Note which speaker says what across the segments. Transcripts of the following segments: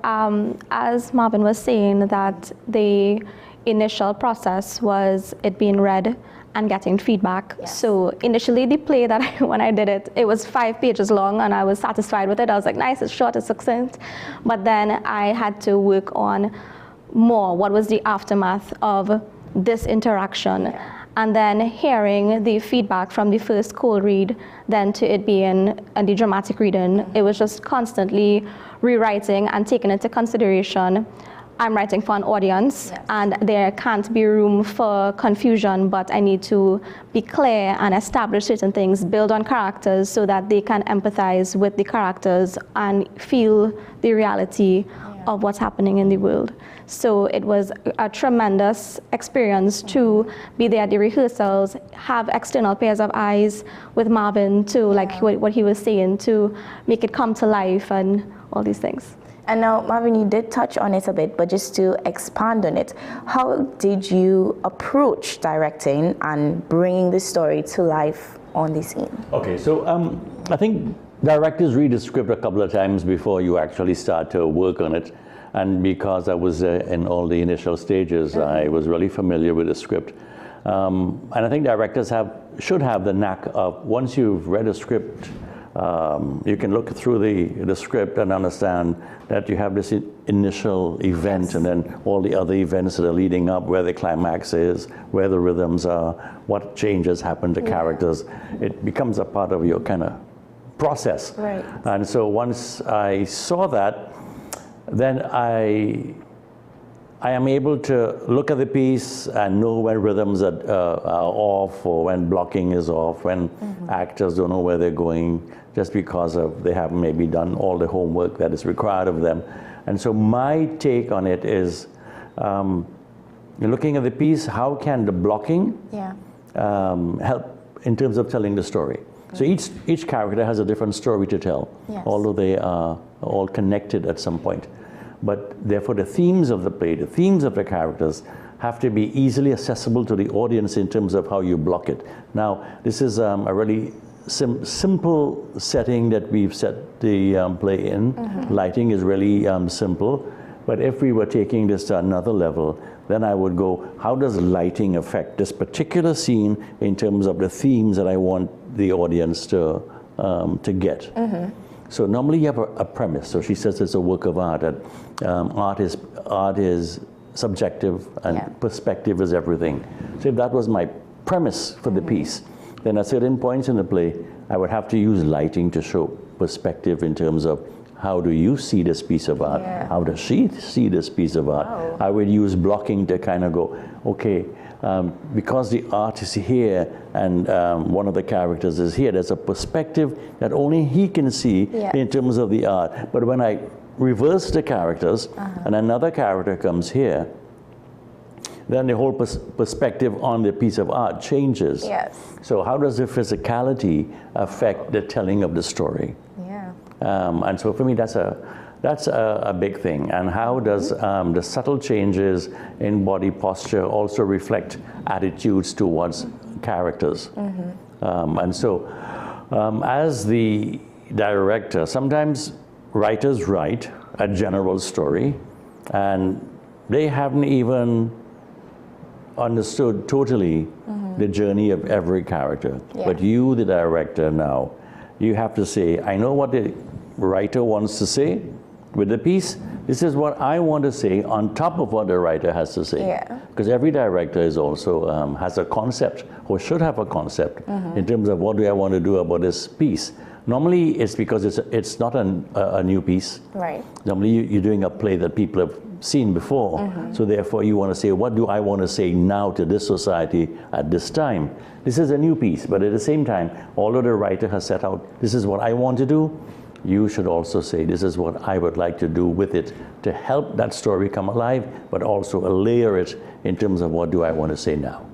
Speaker 1: as Marvin was saying, that the initial process was it being read and getting feedback.
Speaker 2: Yes.
Speaker 1: So initially the play that when I did it, it was 5 pages long and I was satisfied with it. I was like, nice, it's short, it's succinct. But then I had to work on more. What was the aftermath of this interaction?
Speaker 2: Yeah.
Speaker 1: And then hearing the feedback from the first cold read, then to it being the dramatic reading, it was just constantly rewriting and taking into consideration I'm writing for an audience,
Speaker 2: yes,
Speaker 1: and there can't be room for confusion, but I need to be clear and establish certain things, build on characters so that they can empathize with the characters and feel the reality of what's happening in the world. So it was a tremendous experience to be there at the rehearsals, have external pairs of eyes with Marvin to like what he was saying, to make it come to life and all these things.
Speaker 2: And now, Marvin, you did touch on it a bit, but just to expand on it, how did you approach directing and bringing the story to life on the scene?
Speaker 3: Okay, so I think directors read a script a couple of times before you actually start to work on it. And because I was in all the initial stages, I was really familiar with the script. And I think directors should have the knack of, once you've read a script, you can look through the script and understand that you have this initial event and then all the other events that are leading up, where the climax is, where the rhythms are, what changes happen to characters. It becomes a part of your kind of process.
Speaker 2: Right.
Speaker 3: And so once I saw that, then I am able to look at the piece and know when rhythms are off, or when blocking is off, when actors don't know where they're going, just because they haven't maybe done all the homework that is required of them. And so my take on it is, looking at the piece, how can the blocking help in terms of telling the story? So each character has a different story to tell, although they are all connected at some point. But therefore the themes of the play, the themes of the characters, have to be easily accessible to the audience in terms of how you block it. Now, this is a really simple setting that we've set the play in. Lighting is really simple. But if we were taking this to another level, then I would go, how does lighting affect this particular scene in terms of the themes that I want the audience to get? So normally you have a premise. So she says it's a work of art, that art is subjective and perspective is everything. So if that was my premise for the piece, then at certain points in the play, I would have to use lighting to show perspective in terms of, how do you see this piece of art? How does she see this piece of art? I would use blocking to kind of go, okay, because the art is here and one of the characters is here, there's a perspective that only he can see in terms of the art. But when I reverse the characters and another character comes here, then the whole perspective on the piece of art changes. So how does the physicality affect the telling of the story? And so for me, that's a big thing. And how does the subtle changes in body posture also reflect attitudes towards characters? And so as the director, sometimes writers write a general story and they haven't even understood totally the journey of every character. But you, the director now, you have to say, I know what the writer wants to say with the piece. This is what I want to say on top of what the writer has to say. Because every director is also has a concept, or should have a concept, in terms of what do I want to do about this piece. Normally it's because it's not a new piece. Normally you're doing a play that people have seen before. So therefore you want to say, what do I want to say now to this society at this time? This is a new piece, but at the same time, although the writer has set out, this is what I want to do, you should also say, this is what I would like to do with it to help that story come alive, but also layer it in terms of what do I want to say now.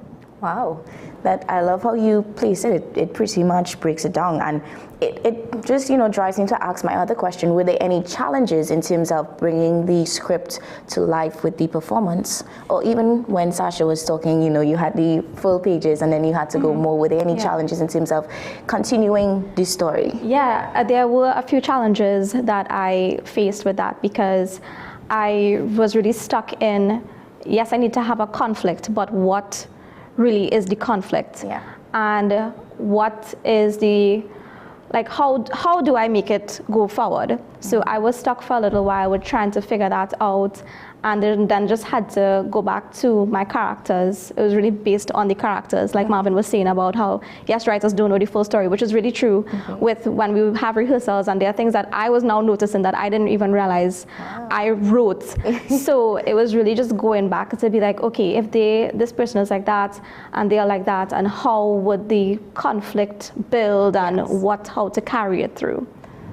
Speaker 2: Wow. That I love how you place it. It pretty much breaks it down, and it just, drives me to ask my other question. Were there any challenges in terms of bringing the script to life with the performance? Or even when Sasha was talking, you had the full pages and then you had to go more. Were there any challenges in terms of continuing the story?
Speaker 1: Yeah, there were a few challenges that I faced with that, because I was really stuck in, yes, I need to have a conflict, but what really is the conflict?
Speaker 2: Yeah.
Speaker 1: And what is the, like, how do I make it go forward? So I was stuck for a little while with trying to figure that out, and then just had to go back to my characters. It was really based on the characters, like Marvin was saying about how, yes, writers don't know the full story, which is really true with when we have rehearsals, and there are things that I was now noticing that I didn't even realize I wrote. So it was really just going back to be like, okay, if this person is like that, and they are like that, and how would the conflict build, and how to carry it through.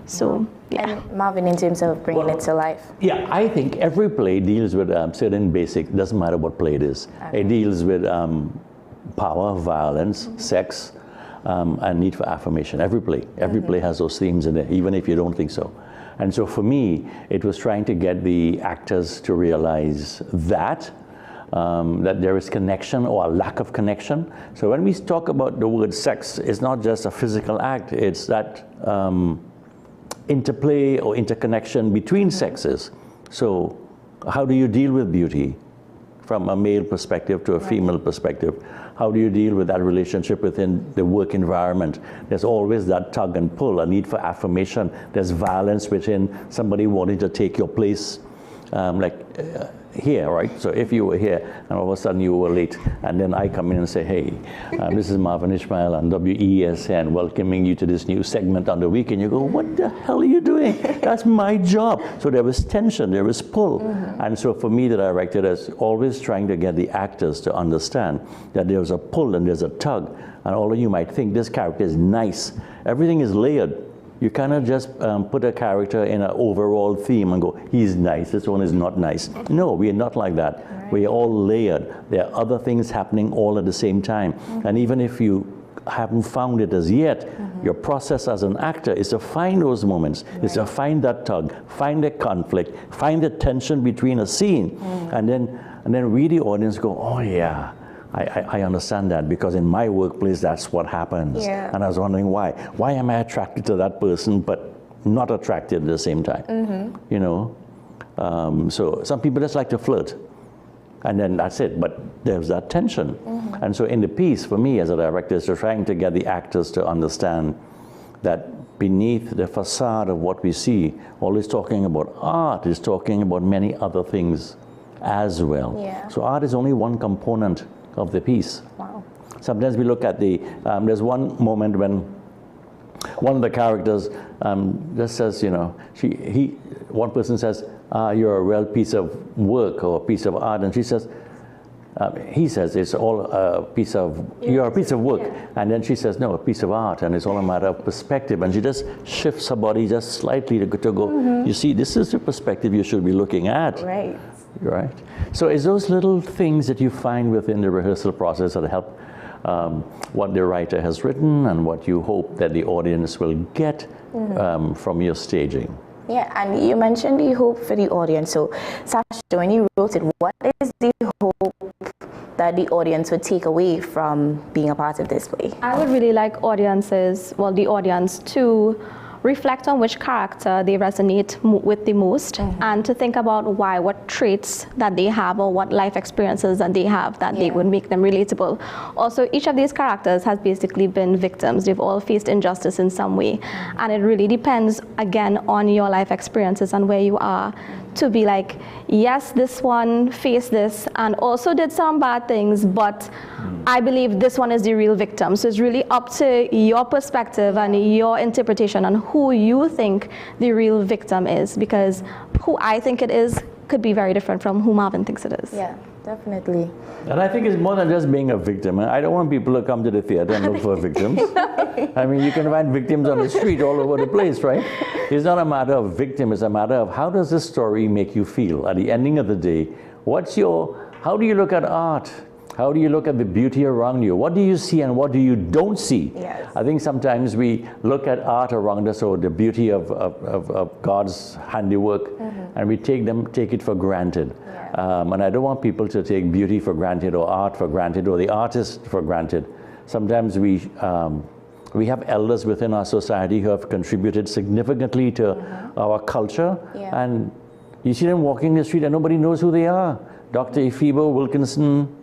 Speaker 1: So, yeah.
Speaker 2: And Marvin, in terms of bringing it to life?
Speaker 3: Yeah, I think every play deals with certain basic, doesn't matter what play it is. Okay. It deals with power, violence, sex, and need for affirmation. Every play has those themes in it, even if you don't think so. And so for me, it was trying to get the actors to realize that there is connection or a lack of connection. So when we talk about the word sex, it's not just a physical act, it's that interplay or interconnection between sexes. So how do you deal with beauty from a male perspective to a female perspective? How do you deal with that relationship within the work environment? There's always that tug and pull, a need for affirmation. There's violence within somebody wanting to take your place. Here, right? So if you were here and all of a sudden you were late, and then I come in and say, hey, this is Marvin Ishmael on WESN welcoming you to this new segment on the weekend. You go, what the hell are you doing? That's my job. So there was tension, there was pull. And so for me, the director is always trying to get the actors to understand that there's a pull and there's a tug. And all of you might think this character is nice. Everything is layered. You cannot just put a character in an overall theme and go, he's nice, this one is not nice. No, we are not like that. Right. We are all layered. There are other things happening all at the same time. And even if you haven't found it as yet, your process as an actor is to find those moments, is to find that tug, find the conflict, find the tension between a scene, and then we, the audience, go, oh yeah, I understand that, because in my workplace that's what happens. Yeah. And I was wondering why. Why am I attracted to that person but not attracted at the same time? You know, so some people just like to flirt, and then that's it. But there's that tension. And so in the piece, for me as a director, is trying to get the actors to understand that beneath the facade of what we see, always talking about art is talking about many other things as well. Yeah. So art is only one component of the piece. Wow. Sometimes we look at there's one moment when one of the characters just says, you know, one person says, you're a real piece of work or a piece of art, and she says, he says it's all a piece of, you're a piece of work. Yeah. And then she says, no, a piece of art, and it's all a matter of perspective. And she just shifts her body just slightly to go, you see, this is the perspective you should be looking at.
Speaker 2: Right.
Speaker 3: Right. So it's those little things that you find within the rehearsal process that help what the writer has written and what you hope that the audience will get from your staging.
Speaker 2: Yeah, and you mentioned the hope for the audience. So, Sasha, when you wrote it, what is the hope that the audience would take away from being a part of this play?
Speaker 1: I would really like the audience to reflect on which character they resonate with the most, and to think about why, what traits that they have or what life experiences that they have that they would make them relatable. Also, each of these characters has basically been victims. They've all faced injustice in some way, and it really depends again on your life experiences and where you are to be like, yes, this one faced this and also did some bad things, but I believe this one is the real victim. So it's really up to your perspective and your interpretation on who you think the real victim is, because who I think it is could be very different from who Marvin thinks it is.
Speaker 2: Yeah, definitely.
Speaker 3: And I think it's more than just being a victim. I don't want people to come to the theater and look for victims. I mean, you can find victims on the street all over the place, right? It's not a matter of victim, it's a matter of how does this story make you feel? At the ending of the day, how do you look at art? How do you look at the beauty around you? What do you see and what do you don't see?
Speaker 2: Yes.
Speaker 3: I think sometimes we look at art around us or the beauty of God's handiwork, and we take it for granted. Yeah. And I don't want people to take beauty for granted or art for granted or the artist for granted. Sometimes we have elders within our society who have contributed significantly to our culture, and you see them walking the street and nobody knows who they are. Dr. Efebo Wilkinson,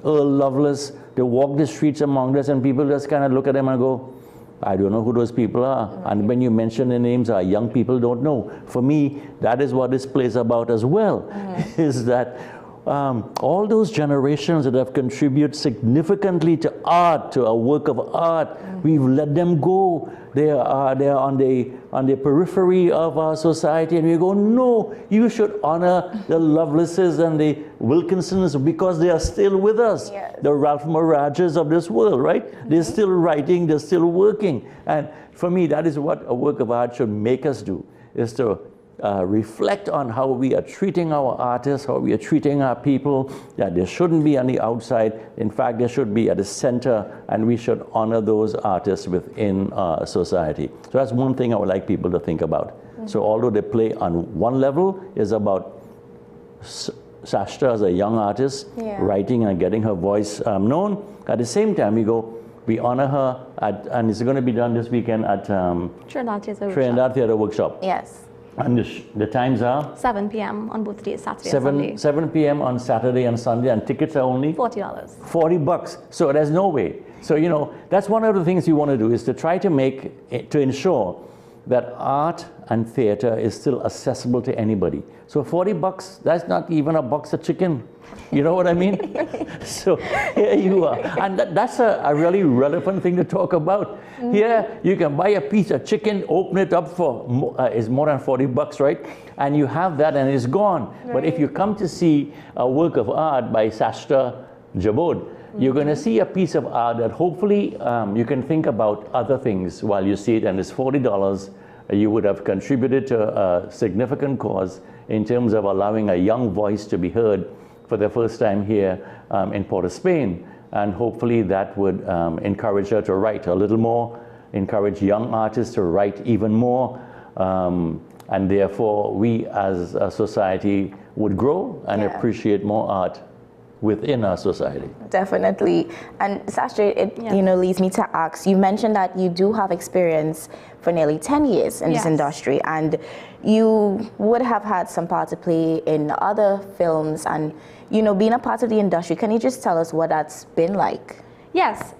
Speaker 3: Earl Lovelace, they walk the streets among us and people just kind of look at them and go, I don't know who those people are. And when you mention the names, our young people don't know. For me, that is what this play is about as well, is that all those generations that have contributed significantly to art, to a work of art, we've let them go. They are on the periphery of our society, and we go, no, you should honor the Lovelaces and the Wilkinsons because they are still with us. Yes. The Ralph Marajas of this world, right? They're still writing, they're still working. And for me, that is what a work of art should make us do, is to reflect on how we are treating our artists, how we are treating our people, that they shouldn't be on the outside. In fact, they should be at the center, and we should honor those artists within our society. So that's one thing I would like people to think about. So although the play on one level is about Sashta as a young artist, writing and getting her voice known, at the same time we honor her, and it's going to be done this weekend at Trinidad Theatre Workshop.
Speaker 2: Yes.
Speaker 3: And the times are?
Speaker 1: 7 p.m. on both days, Saturday and Sunday.
Speaker 3: 7 p.m. on Saturday and Sunday, and tickets are only?
Speaker 1: $40.
Speaker 3: $40. So there's no way. So, you know, that's one of the things you want to do, is to try to to ensure that art and theater is still accessible to anybody. So $40, that's not even a box of chicken. You know what I mean? So here you are. And that's a really relevant thing to talk about. Here you can buy a piece of chicken, open it up for, it's more than $40, right? And you have that and it's gone. Right. But if you come to see a work of art by Sashta Jabod, you're going to see a piece of art that hopefully you can think about other things while you see it, and it's $40. You would have contributed to a significant cause in terms of allowing a young voice to be heard for the first time here in Port of Spain. And hopefully that would encourage her to write a little more, encourage young artists to write even more, and therefore we as a society would grow and appreciate more art within our society.
Speaker 2: Definitely. And Sashta, it leads me to ask, you mentioned that you do have experience for nearly 10 years in this industry, and you would have had some part to play in other films and, you know, being a part of the industry. Can you just tell us what that's been like?
Speaker 1: Yes,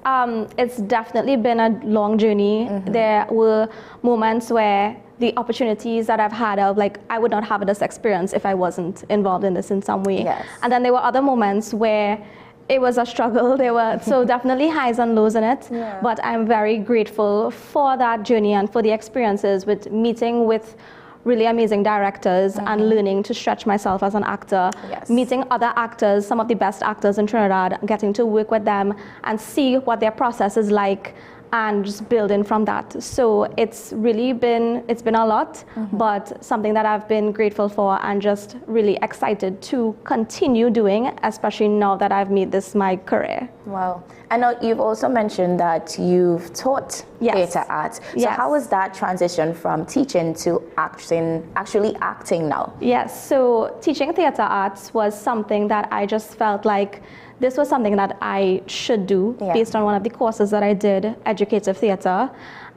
Speaker 1: it's definitely been a long journey. There were moments where the opportunities that I've had of, like, I would not have this experience if I wasn't involved in this in some way. Yes. And then there were other moments where it was a struggle. There were so definitely highs and lows in it. Yeah. But I'm very grateful for that journey and for the experiences with meeting with really amazing directors and learning to stretch myself as an actor, meeting other actors, some of the best actors in Trinidad, getting to work with them and see what their process is like, and just building from that. So it's really been, a lot, but something that I've been grateful for and just really excited to continue doing, especially now that I've made this my career. Wow.
Speaker 2: I know you've also mentioned that you've taught theater art. So how was that transition from teaching to actually acting now?
Speaker 1: Yes, so teaching theater arts was something that I just felt like this was something that I should do based on one of the courses that I did, educative theater.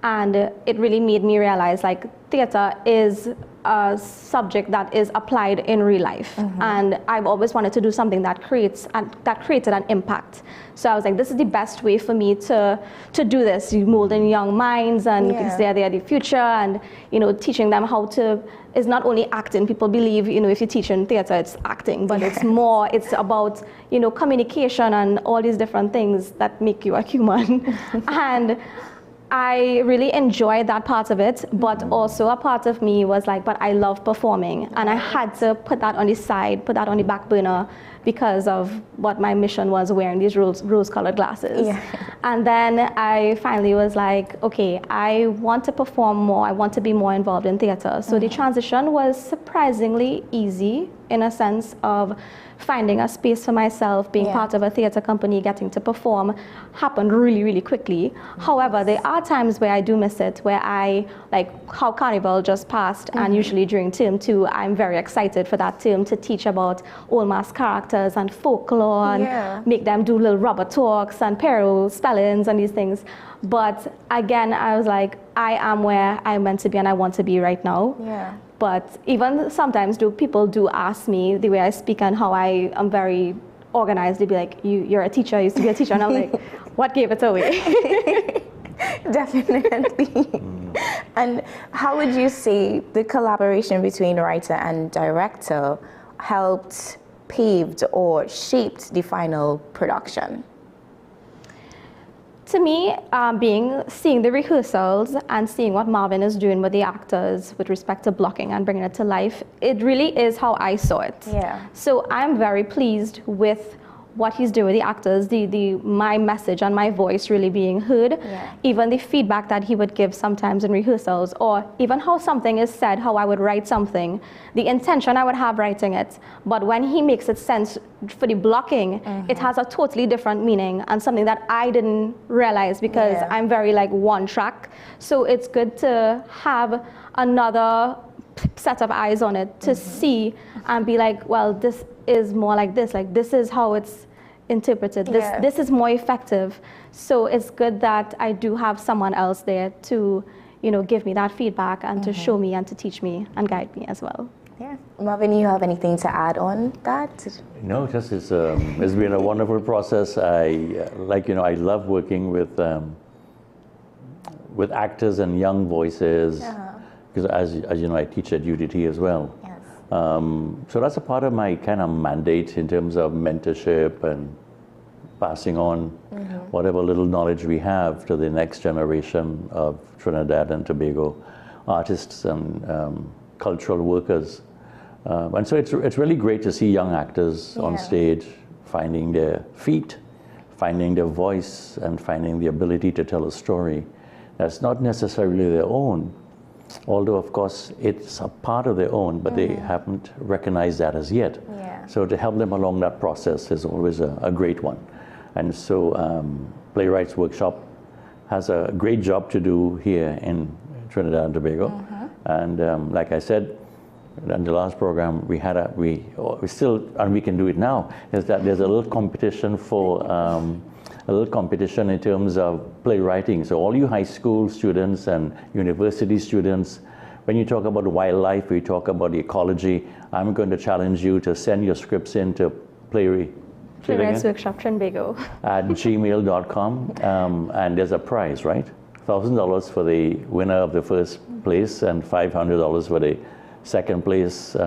Speaker 1: And it really made me realize, like, theater is a subject that is applied in real life. And I've always wanted to do something that created an impact. So I was like, this is the best way for me to do this. You mold in young minds, and they're the future, and, you know, teaching them how to, is not only acting. People believe, you know, if you teach in theater, it's acting, but it's more, it's about, you know, communication and all these different things that make you a human. And I really enjoyed that part of it, but also a part of me was like, but I love performing, and I had to put that on the side, put that on the back burner, because of what my mission was, wearing these rose-colored glasses. And then I finally was like, okay, I want to perform more. I want to be more involved in theater. So the transition was surprisingly easy in a sense of finding a space for myself, being part of a theater company, getting to perform, happened really, really quickly. However, there are times where I do miss it, where I, like how Carnival just passed, and usually during term 2, I'm very excited for that term to teach about old mask characters and folklore and make them do little rubber talks and peril spellings and these things. But again, I was like, I am where I'm meant to be and I want to be right now. But even sometimes people do ask me the way I speak and how I am very organized. They'd be like, you're a teacher, I used to be a teacher. And I'm like, what gave it away?
Speaker 2: Definitely. And how would you say the collaboration between writer and director helped, paved, or shaped the final production?
Speaker 1: To me, seeing the rehearsals and seeing what Marvin is doing with the actors with respect to blocking and bringing it to life, it really is how I saw it. So I'm very pleased with what he's doing with the actors, my message and my voice really being heard, even the feedback that he would give sometimes in rehearsals, or even how something is said, how I would write something, the intention I would have writing it, but when he makes it sense for the blocking, it has a totally different meaning and something that I didn't realize because I'm very like one track. So it's good to have another set of eyes on it to see and be like, well, this is more like this is how it's interpreted. This is more effective. So it's good that I do have someone else there to, give me that feedback and to show me and to teach me and guide me as well.
Speaker 2: Marvin, you have anything to add on that?
Speaker 3: No, just it's been a wonderful process. I love working with actors and young voices because as you know, I teach at UTT as well. So that's a part of my kind of mandate in terms of mentorship and passing on whatever little knowledge we have to the next generation of Trinidad and Tobago artists and cultural workers. And so it's really great to see young actors on stage finding their feet, finding their voice, and finding the ability to tell a story that's not necessarily their own. Although, of course, it's a part of their own, but they haven't recognized that as yet. So to help them along that process is always a great one. And so Playwrights Workshop has a great job to do here in Trinidad and Tobago. And like I said, in the last program, we still, and we can do it now, is that there's a little competition for in terms of playwriting. So all you high school students and university students, when you talk about wildlife, we talk about the ecology, I'm going to challenge you to send your scripts in to
Speaker 1: Playwrights Workshop Trinbago
Speaker 3: at gmail.com, and there's a prize, right? $1,000 for the winner of the first place and $500 for the second place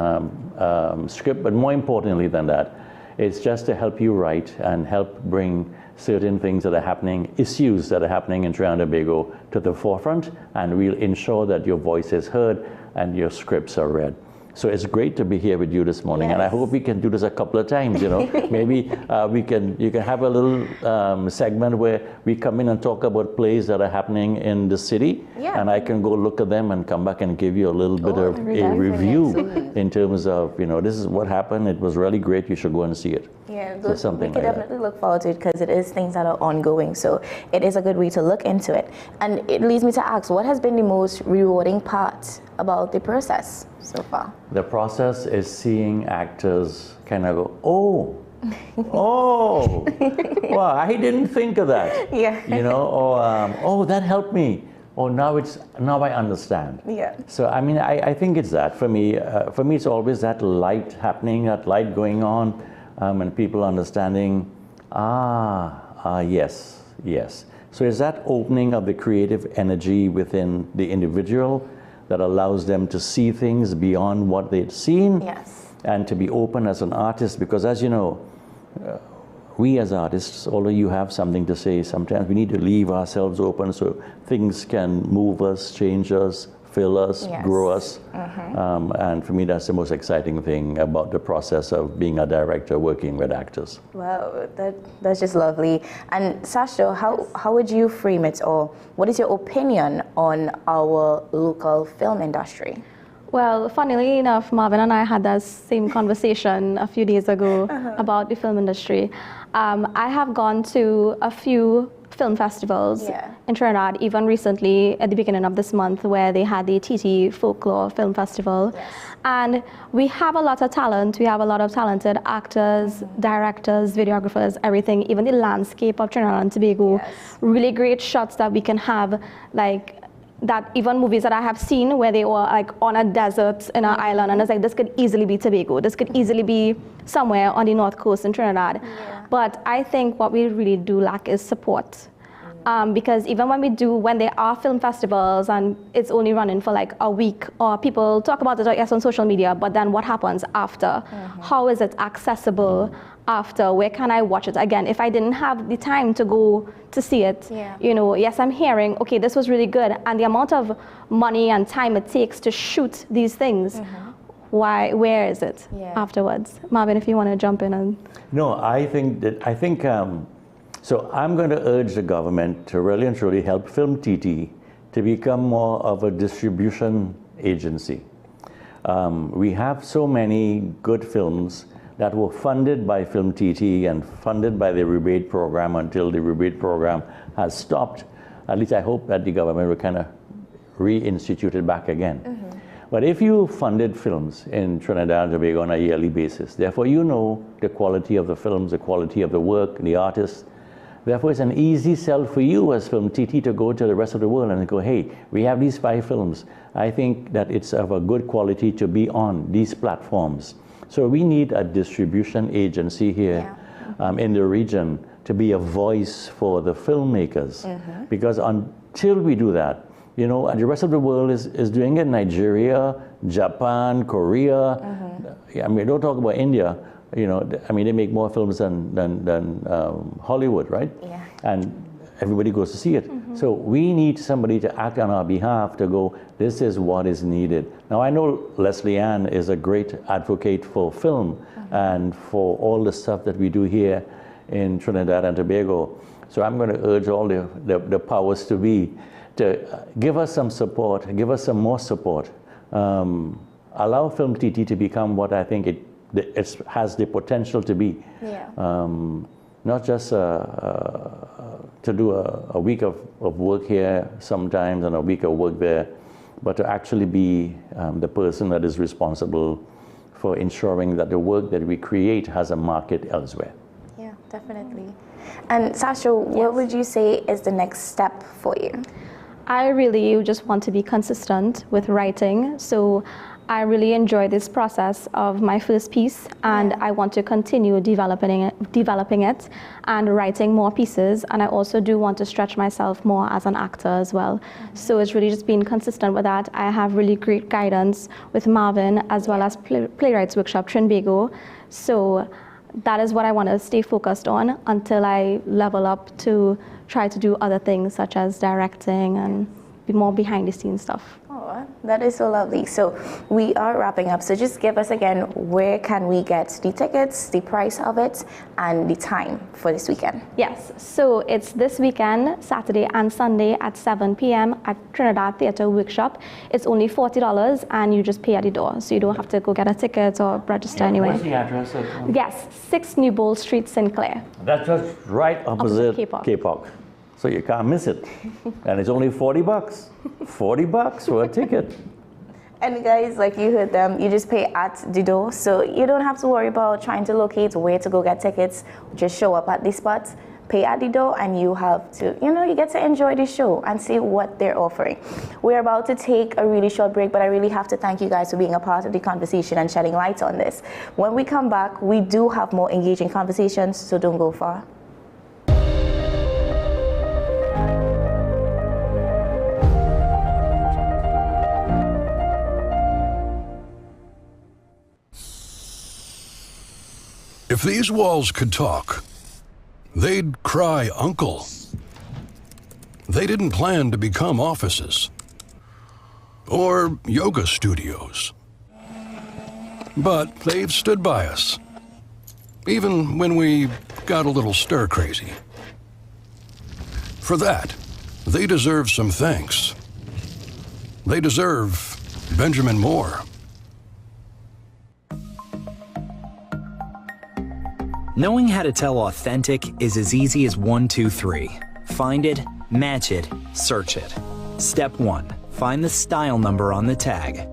Speaker 3: script. But more importantly than that, it's just to help you write and help bring certain things that are happening, issues that are happening in Trinidad and Tobago to the forefront, and we'll ensure that your voice is heard and your scripts are read. So it's great to be here with you this morning, and I hope we can do this a couple of times, Maybe you can have a little segment where we come in and talk about plays that are happening in the city, and I can go look at them and come back and give you a little bit of a review in terms of, this is what happened, it was really great, you should go and see it.
Speaker 2: So something we can definitely look forward to it because it is things that are ongoing, so it is a good way to look into it. And it leads me to ask, what has been the most rewarding part about the process so far?
Speaker 3: The process is seeing actors kind of go, oh, well, I didn't think of that. Oh, that helped me. Oh, now I understand. So I mean, I think it's that for me. It's always that light happening, that light going on, and people understanding. Yes. So it's that opening of the creative energy within the individual that allows them to see things beyond what they'd seen, and to be open as an artist, because as you know, we as artists, although you have something to say, sometimes we need to leave ourselves open so things can move us, change us, fill us, grow us. And for me, that's the most exciting thing about the process of being a director working with actors.
Speaker 2: Wow, that's just lovely. And Sasha, how would you frame it, or what is your opinion on our local film industry?
Speaker 1: Well, funnily enough, Marvin and I had that same conversation a few days ago about the film industry. I have gone to a few film festivals in Trinidad, even recently at the beginning of this month, where they had the TT Folklore Film Festival. And we have a lot of talent. We have a lot of talented actors, directors, videographers, everything, even the landscape of Trinidad and Tobago. Really great shots that we can have, like, that even movies that I have seen where they were like on a desert in an island, and it's like, this could easily be Tobago. This could easily be somewhere on the north coast in Trinidad. But I think what we really do lack is support. Because even when there are film festivals and it's only running for like a week, or people talk about it, I guess, on social media, but then what happens after? How is it accessible after? Where can I watch it? Again, if I didn't have the time to go to see it, you know, yes, I'm hearing, okay, this was really good, and the amount of money and time it takes to shoot these things, where is it afterwards? Marvin, if you want to jump in. And
Speaker 3: no, I think so I'm going to urge the government to really and truly help Film TT to become more of a distribution agency. We have so many good films that were funded by Film TT and funded by the rebate program until the rebate program has stopped. At least I hope that the government will kind of reinstitute it back again. But if you funded films in Trinidad and Tobago on a yearly basis, therefore you know the quality of the films, the quality of the work, the artists. Therefore, it's an easy sell for you as Film TT to go to the rest of the world and go, hey, we have these 5 films. I think that it's of a good quality to be on these platforms. So we need a distribution agency here in the region to be a voice for the filmmakers. Because until we do that, you know, the rest of the world is doing it. Nigeria, Japan, Korea. I mean, don't talk about India. You know, I mean, they make more films than Hollywood, right? And everybody goes to see it. So we need somebody to act on our behalf to go, this is what is needed. Now, I know Leslie Ann is a great advocate for film and for all the stuff that we do here in Trinidad and Tobago. So I'm going to urge all the powers to be to give us some support, give us some more support. Allow Film TT to become what I think it has the potential to be. Not just to do a week of work here sometimes and a week of work there, but to actually be the person that is responsible for ensuring that the work that we create has a market elsewhere.
Speaker 2: Yeah, definitely. And Sasha, what would you say is the next step for you?
Speaker 1: I really just want to be consistent with writing. So I really enjoy this process of my first piece, and I want to continue developing it and writing more pieces. And I also do want to stretch myself more as an actor as well. So it's really just being consistent with that. I have really great guidance with Marvin, as well as Playwrights Workshop Trinbago. So that is what I want to stay focused on until I level up to try to do other things such as directing and be more behind the scenes stuff.
Speaker 2: Oh, that is so lovely. So we are wrapping up. So just give us again, where can we get the tickets, the price of it, and the time for this weekend?
Speaker 1: Yes, so it's this weekend, Saturday and Sunday at 7 p.m. at Trinidad Theatre Workshop. It's only $40 and you just pay at the door. So you don't have to go get a ticket or register anyway.
Speaker 3: What's the address?
Speaker 1: Yes, 6 New Bowl Street, Sinclair.
Speaker 3: That's just right opposite K-Pop. So you can't miss it. And it's only $40. $40 for a ticket.
Speaker 2: And guys, like you heard them, you just pay at the door. So you don't have to worry about trying to locate where to go get tickets. Just show up at the spot, pay at the door, and you have to, you get to enjoy the show and see what they're offering. We're about to take a really short break, but I really have to thank you guys for being a part of the conversation and shedding light on this. When we come back, we do have more engaging conversations, so don't go far.
Speaker 4: If these walls could talk, they'd cry uncle. They didn't plan to become offices. or yoga studios. But they've stood by us, even when we got a little stir-crazy. For that, they deserve some thanks. They deserve Benjamin Moore.
Speaker 5: Knowing how to tell authentic is as easy as 1, 2, 3. Find it, match it, search it. Step 1. Find the style number on the tag.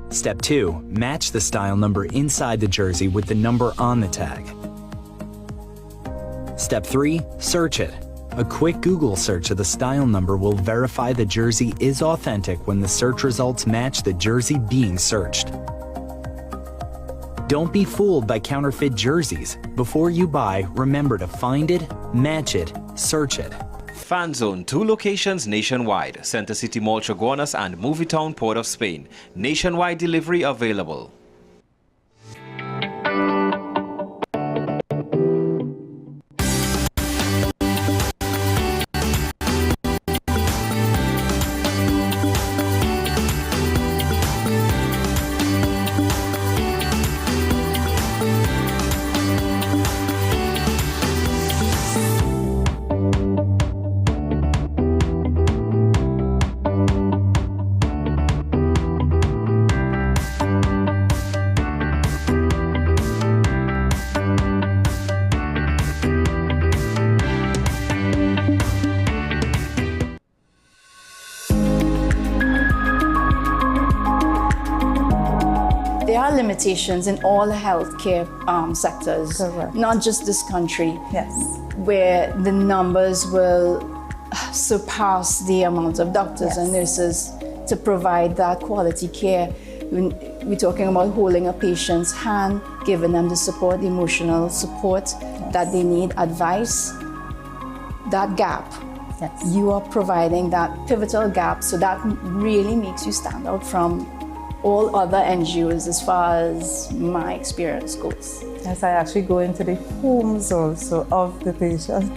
Speaker 5: Step 2. Match the style number inside the jersey with the number on the tag. Step 3. Search it. A quick Google search of the style number will verify the jersey is authentic when the search results match the jersey being searched. Don't be fooled by counterfeit jerseys. Before you buy, remember to find it, match it, search it.
Speaker 6: Fan Zone, 2 locations nationwide. Center City Mall, Chaguanas and Movietown, Port of Spain. Nationwide delivery available.
Speaker 7: There are limitations in all healthcare sectors, correct, not just this country, yes, where the numbers will surpass the amount of doctors, yes, and nurses to provide that quality care. We're talking about holding a patient's hand, giving them the support, the emotional support, yes, that they need, advice. That gap, yes, you are providing that pivotal gap, so that really makes you stand out from all other NGOs as far as my experience goes.
Speaker 8: Yes, I actually go into the homes also of the patients.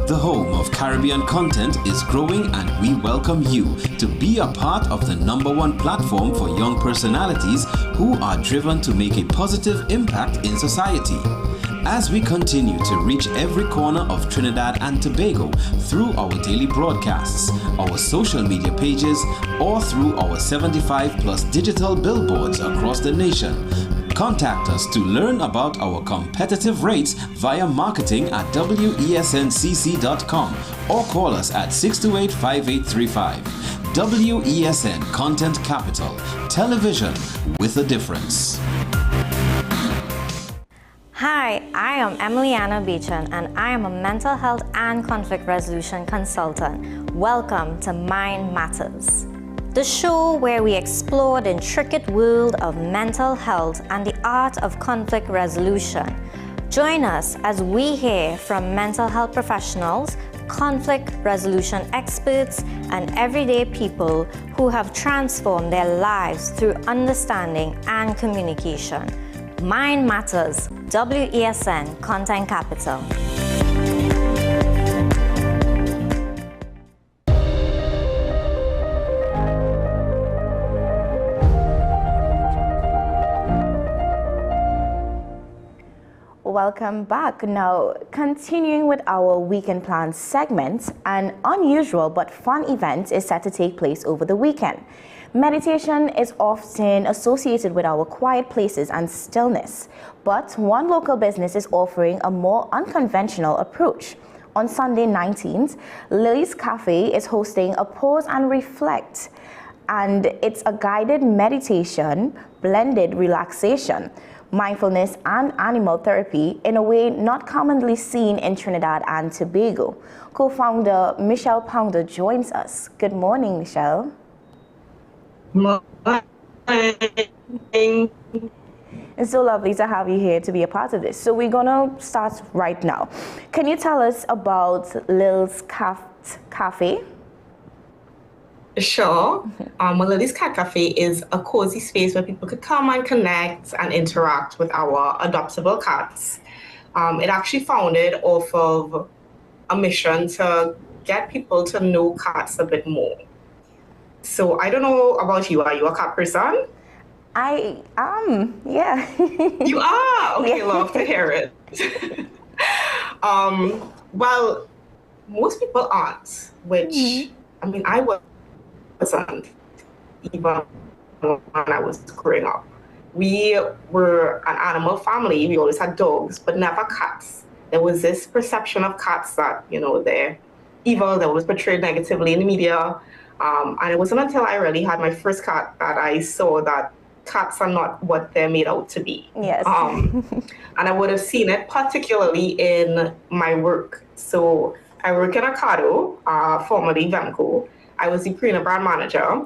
Speaker 9: The home of Caribbean content is growing, and we welcome you to be a part of the #1 platform for young personalities who are driven to make a positive impact in society. As we continue to reach every corner of Trinidad and Tobago through our daily broadcasts, our social media pages, or through our 75+ digital billboards across the nation, contact us to learn about our competitive rates via marketing at wesncc.com or call us at 628-5835. WESN Content Capital, television with a difference.
Speaker 10: Hi, I am Emiliana Beechan, and I am a mental health and conflict resolution consultant. Welcome to Mind Matters, the show where we explore the intricate world of mental health and the art of conflict resolution. Join us as we hear from mental health professionals, conflict resolution experts, and everyday people who have transformed their lives through understanding and communication. Mind Matters, WESN Content Capital.
Speaker 2: Welcome back. Now, continuing with our Weekend Plans segment, an unusual but fun event is set to take place over the weekend. Meditation is often associated with our quiet places and stillness, but one local business is offering a more unconventional approach. On Sunday 19th, Lily's Cafe is hosting a Pause and Reflect, and it's a guided meditation, blended relaxation, mindfulness and animal therapy in a way not commonly seen in Trinidad and Tobago. Co-founder Michelle Pounder joins us. Good morning, Michelle. It's so lovely to have you here to be a part of this. So we're gonna start right now. Can you tell us about Lil's Cafe?
Speaker 11: Sure. Lily's Cat Cafe is a cozy space where people could come and connect and interact with our adoptable cats. It actually founded off of a mission to get people to know cats a bit more. So I don't know about you. Are you a cat person?
Speaker 2: I am, yeah.
Speaker 11: You are? Okay,
Speaker 2: Yeah.
Speaker 11: love to hear it. Well, most people aren't, which, I mean, I wasn't even when I was growing up. We were an animal family. We always had dogs, but never cats. There was this perception of cats that, you know, they're evil, that was portrayed negatively in the media. And it wasn't until I really had my first cat that I saw that cats are not what they're made out to be.
Speaker 2: Yes.
Speaker 11: And I would have seen it particularly in my work. So I work in Ocado, formerly Vemco. I was the Prina brand manager.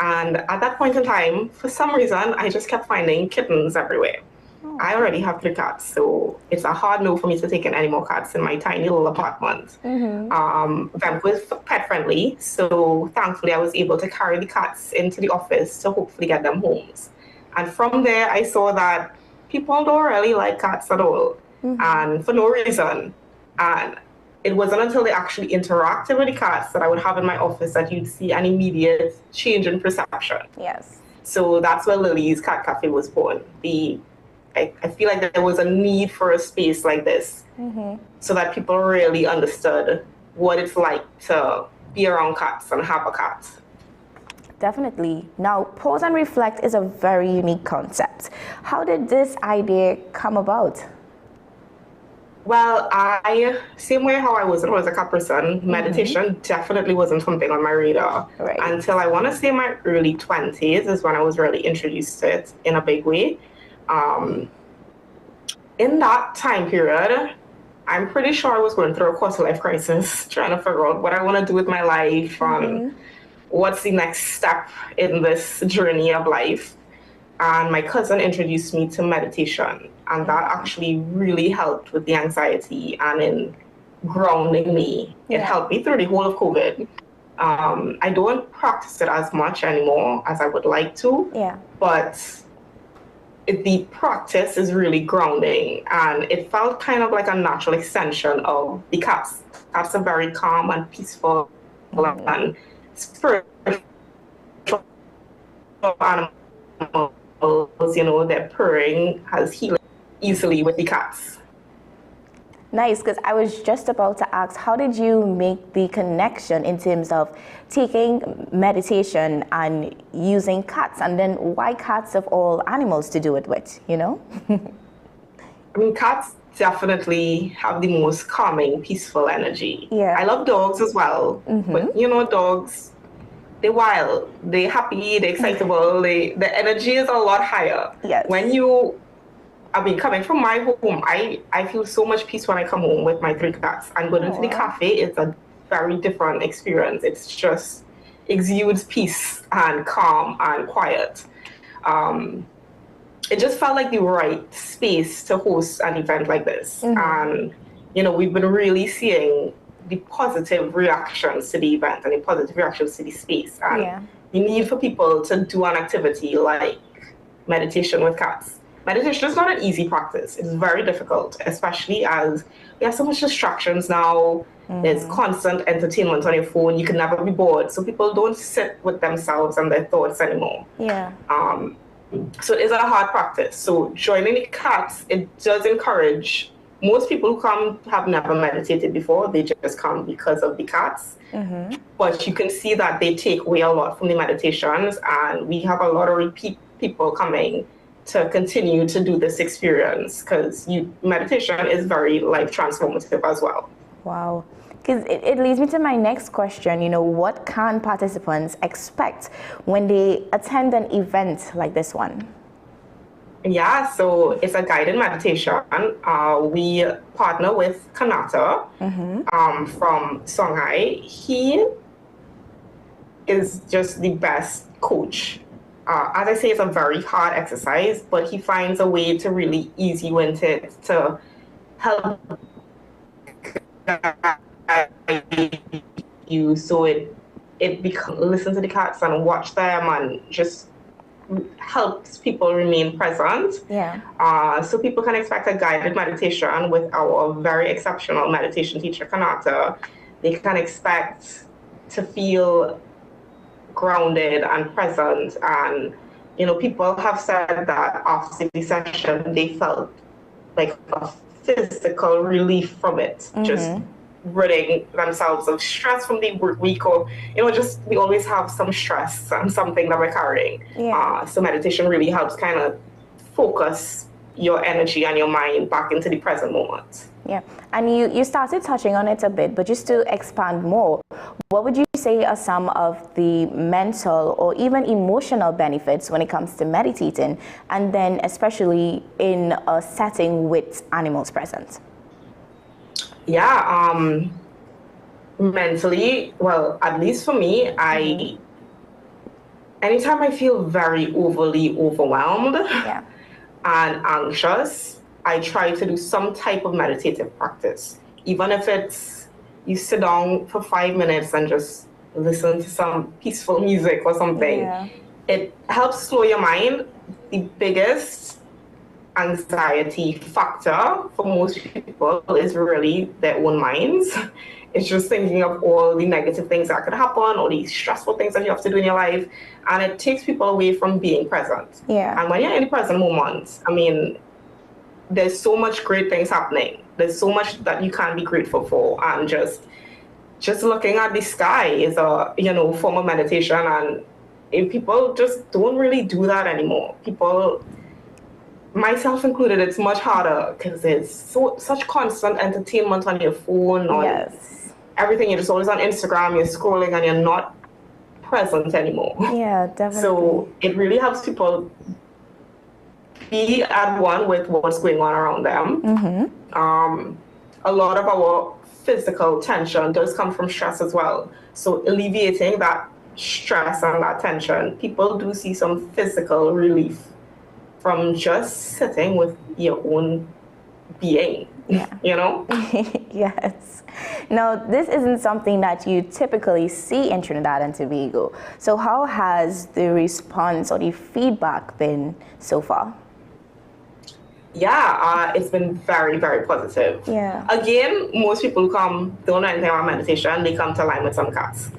Speaker 11: And at that point in time, for some reason, I just kept finding kittens everywhere. Oh. I already have 3 cats, so it's a hard no for me to take in any more cats in my tiny little apartment. Vemco is pet friendly, so thankfully I was able to carry the cats into the office to hopefully get them homes. And from there, I saw that people don't really like cats at all, and for no reason. And it wasn't until they actually interacted with the cats that I would have in my office that you'd see an immediate change in perception.
Speaker 2: Yes.
Speaker 11: So that's where Lily's Cat Cafe was born. I feel like there was a need for a space like this so that people really understood what it's like to be around cats and have a cat.
Speaker 2: Definitely. Now, pause and reflect is a very unique concept. How did this idea come about?
Speaker 11: Well, same way how I was a cat person, meditation definitely wasn't something on my radar.
Speaker 2: Right.
Speaker 11: Until I want to say my early 20s is when I was really introduced to it in a big way. In that time period, I'm pretty sure I was going through a quarter-life crisis, trying to figure out what I want to do with my life and what's the next step in this journey of life. And my cousin introduced me to meditation, and that actually really helped with the anxiety and in grounding me. It helped me through the whole of COVID. I don't practice it as much anymore as I would like to, but the practice is really grounding, and it felt kind of like a natural extension of the cats. Cats are very calm and peaceful and spiritual animals. You know, their purring has healed easily with the cats.
Speaker 2: Nice, because I was just about to ask, how did you make the connection in terms of taking meditation and using cats, and then why cats of all animals to do it with, you know?
Speaker 11: I mean, cats definitely have the most calming, peaceful energy.
Speaker 2: Yeah.
Speaker 11: I love dogs as well, but you know, dogs, they're wild, they're happy, they're excitable, the energy is a lot higher.
Speaker 2: Yes.
Speaker 11: Coming from my home, I feel so much peace when I come home with my 3 cats. And going into the cafe, it's a very different experience. It's just exudes peace and calm and quiet. It just felt like the right space to host an event like this. And, you know, we've been really seeing the positive reactions to the event and the positive reactions to the space. And the need for people to do an activity like meditation with cats. Meditation is not an easy practice. It's very difficult, especially as we have so much distractions now. There's constant entertainment on your phone. You can never be bored. So people don't sit with themselves and their thoughts anymore.
Speaker 2: Yeah.
Speaker 11: So it is a hard practice. So joining the cats, it does encourage. Most people who come have never meditated before. They just come because of the cats. But you can see that they take away a lot from the meditations, and we have a lot of repeat people coming to continue to do this experience, because meditation is very life transformative as well.
Speaker 2: Wow. Because it leads me to my next question. You know, what can participants expect when they attend an event like this one?
Speaker 11: Yeah, so it's a guided meditation. We partner with Kanata from Songhai. He is just the best coach. As I say, it's a very hard exercise, but he finds a way to really ease you into it, to help you, so it becomes, listen to the cats and watch them and just helps people remain present.
Speaker 2: Yeah.
Speaker 11: So people can expect a guided meditation with our very exceptional meditation teacher, Kanata. They can expect to feel grounded and present. And, you know, people have said that after the session, they felt like a physical relief from it, just ridding themselves of stress from the work week, or, you know, just we always have some stress and something that we're carrying. So meditation really helps kind of focus your energy and your mind back into the present moment.
Speaker 2: Yeah, and you started touching on it a bit, but just to expand more, what would you say are some of the mental or even emotional benefits when it comes to meditating, and then especially in a setting with animals present?
Speaker 11: Yeah, mentally, well, at least for me, anytime I feel very overly overwhelmed and anxious, I try to do some type of meditative practice. Even if it's you sit down for 5 minutes and just listen to some peaceful music or something. It helps slow your mind. The biggest anxiety factor for most people is really their own minds. It's just thinking of all the negative things that could happen, all these stressful things that you have to do in your life. And it takes people away from being present. And when you're in the present moment, I mean, there's so much great things happening. There's so much that you can be grateful for. And just looking at the sky is a, you know, form of meditation. And if people just don't really do that anymore. People, myself included, it's much harder because there's such constant entertainment on your phone, on everything. You're just always on Instagram, you're scrolling, and you're not present anymore.
Speaker 2: Yeah, definitely.
Speaker 11: So it really helps people be at one with what's going on around them. A lot of our physical tension does come from stress as well. So alleviating that stress and that tension, people do see some physical relief from just sitting with your own being, you know?
Speaker 2: Yes. Now, this isn't something that you typically see in Trinidad and Tobago. So how has the response or the feedback been so far?
Speaker 11: Yeah, it's been very, very positive. Again, most people who come don't know anything about meditation. They come to align with some cats.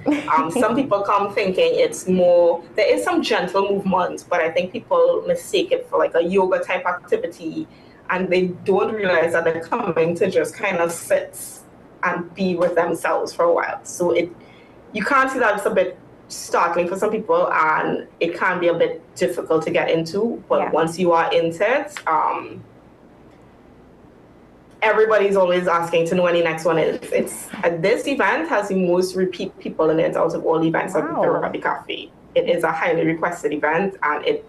Speaker 11: Some people come thinking it's more, there is some gentle movement, but I think people mistake it for like a yoga type activity, and they don't realize that they're coming to just kind of sit and be with themselves for a while. So you can't see that it's a bit startling for some people, and it can be a bit difficult to get into, but once you are into it, everybody's always asking to know when the next one is. This event has the most repeat people in it out of all events at the Rabi Cafe. It is a highly requested event, and it's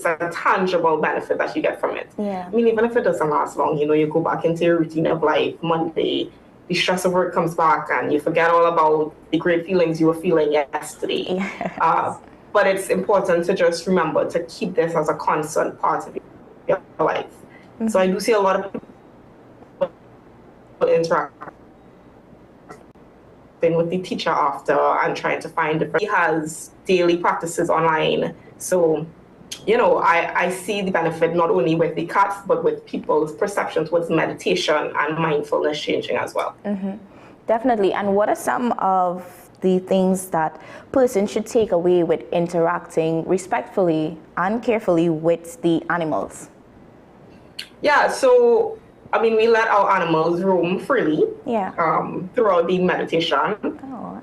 Speaker 11: a tangible benefit that you get from it. I mean, even if it doesn't last long, you know, you go back into your routine of life. Monday, the stress of work comes back, and you forget all about the great feelings you were feeling yesterday. But it's important to just remember to keep this as a constant part of your life. So I do see a lot of people interacting with the teacher after and trying to find different. He has daily practices online. So, you know, I see the benefit not only with the cats, but with people's perceptions towards meditation and mindfulness changing as well.
Speaker 2: Definitely. And what are some of the things that person should take away with interacting respectfully and carefully with the animals?
Speaker 11: Yeah, so, I mean, we let our animals roam freely throughout the meditation.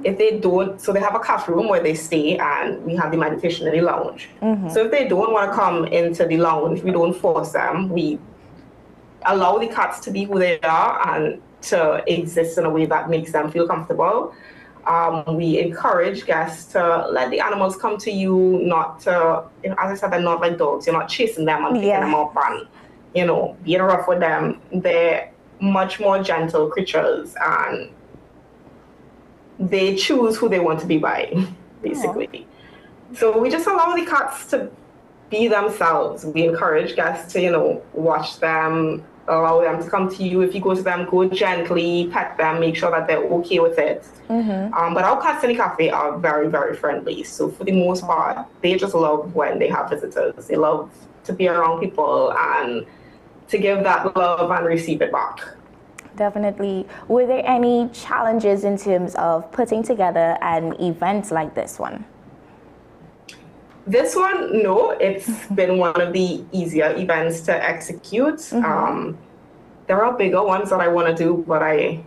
Speaker 11: If they don't, so they have a cat room where they stay, and we have the meditation in the lounge. So if they don't want to come into the lounge, we don't force them. We allow the cats to be who they are and to exist in a way that makes them feel comfortable. We encourage guests to let the animals come to you, not to, you know, as I said, they're not like dogs. You're not chasing them and picking them up and, you know, being rough with them. They're much more gentle creatures, and they choose who they want to be by, basically. So we just allow the cats to be themselves. We encourage guests to, you know, watch them allow them to come to you. If you go to them, go gently, pet them, make sure that they're okay with it. But our cats in the cafe are very, very friendly. So for the most part, they just love when they have visitors. They love to be around people and to give that love and receive it back.
Speaker 2: Definitely. Were there any challenges in terms of putting together an event like this one?
Speaker 11: This one, no, it's been one of the easier events to execute. There are bigger ones that I want to do, but I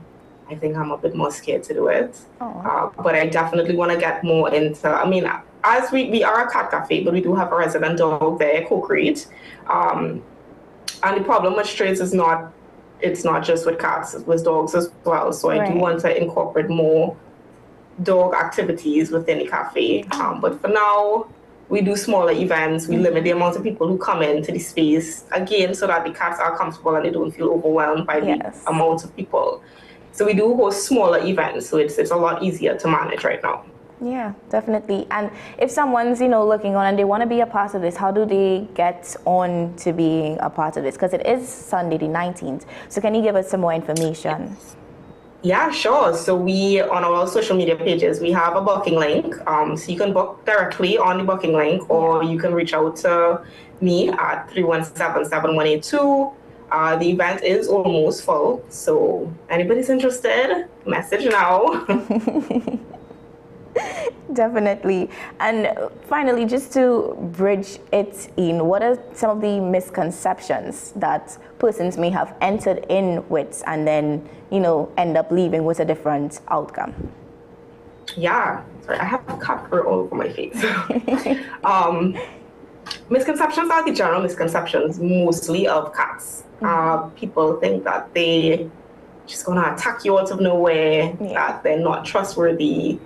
Speaker 11: think I'm a bit more scared to do it. But I definitely want to get more into, I mean, as we are a cat cafe, but we do have a resident dog there, co-create. And the problem with strays is it's not just with cats, it's with dogs as well. So I do want to incorporate more dog activities within the cafe. But for now, we do smaller events. We limit the amount of people who come into the space, again, so that the cats are comfortable and they don't feel overwhelmed by the amount of people. So we do host smaller events, so it's a lot easier to manage right now.
Speaker 2: Yeah, definitely. And if someone's, looking on and they want to be a part of this, how do they get on to being a part of this? Because it is Sunday the 19th. So can you give us some more information?
Speaker 11: Yeah, sure. So we, on our social media pages, we have a booking link. So you can book directly on the booking link, or you can reach out to me at 317-7182. The event is almost full. So anybody's interested, message now.
Speaker 2: Definitely. And finally, just to bridge it in, what are some of the misconceptions that persons may have entered in with and then, end up leaving with a different outcome?
Speaker 11: Yeah, sorry, I have cat fur all over my face. Misconceptions are the general misconceptions, mostly of cats. People think that they just gonna attack you out of nowhere, that they're not trustworthy.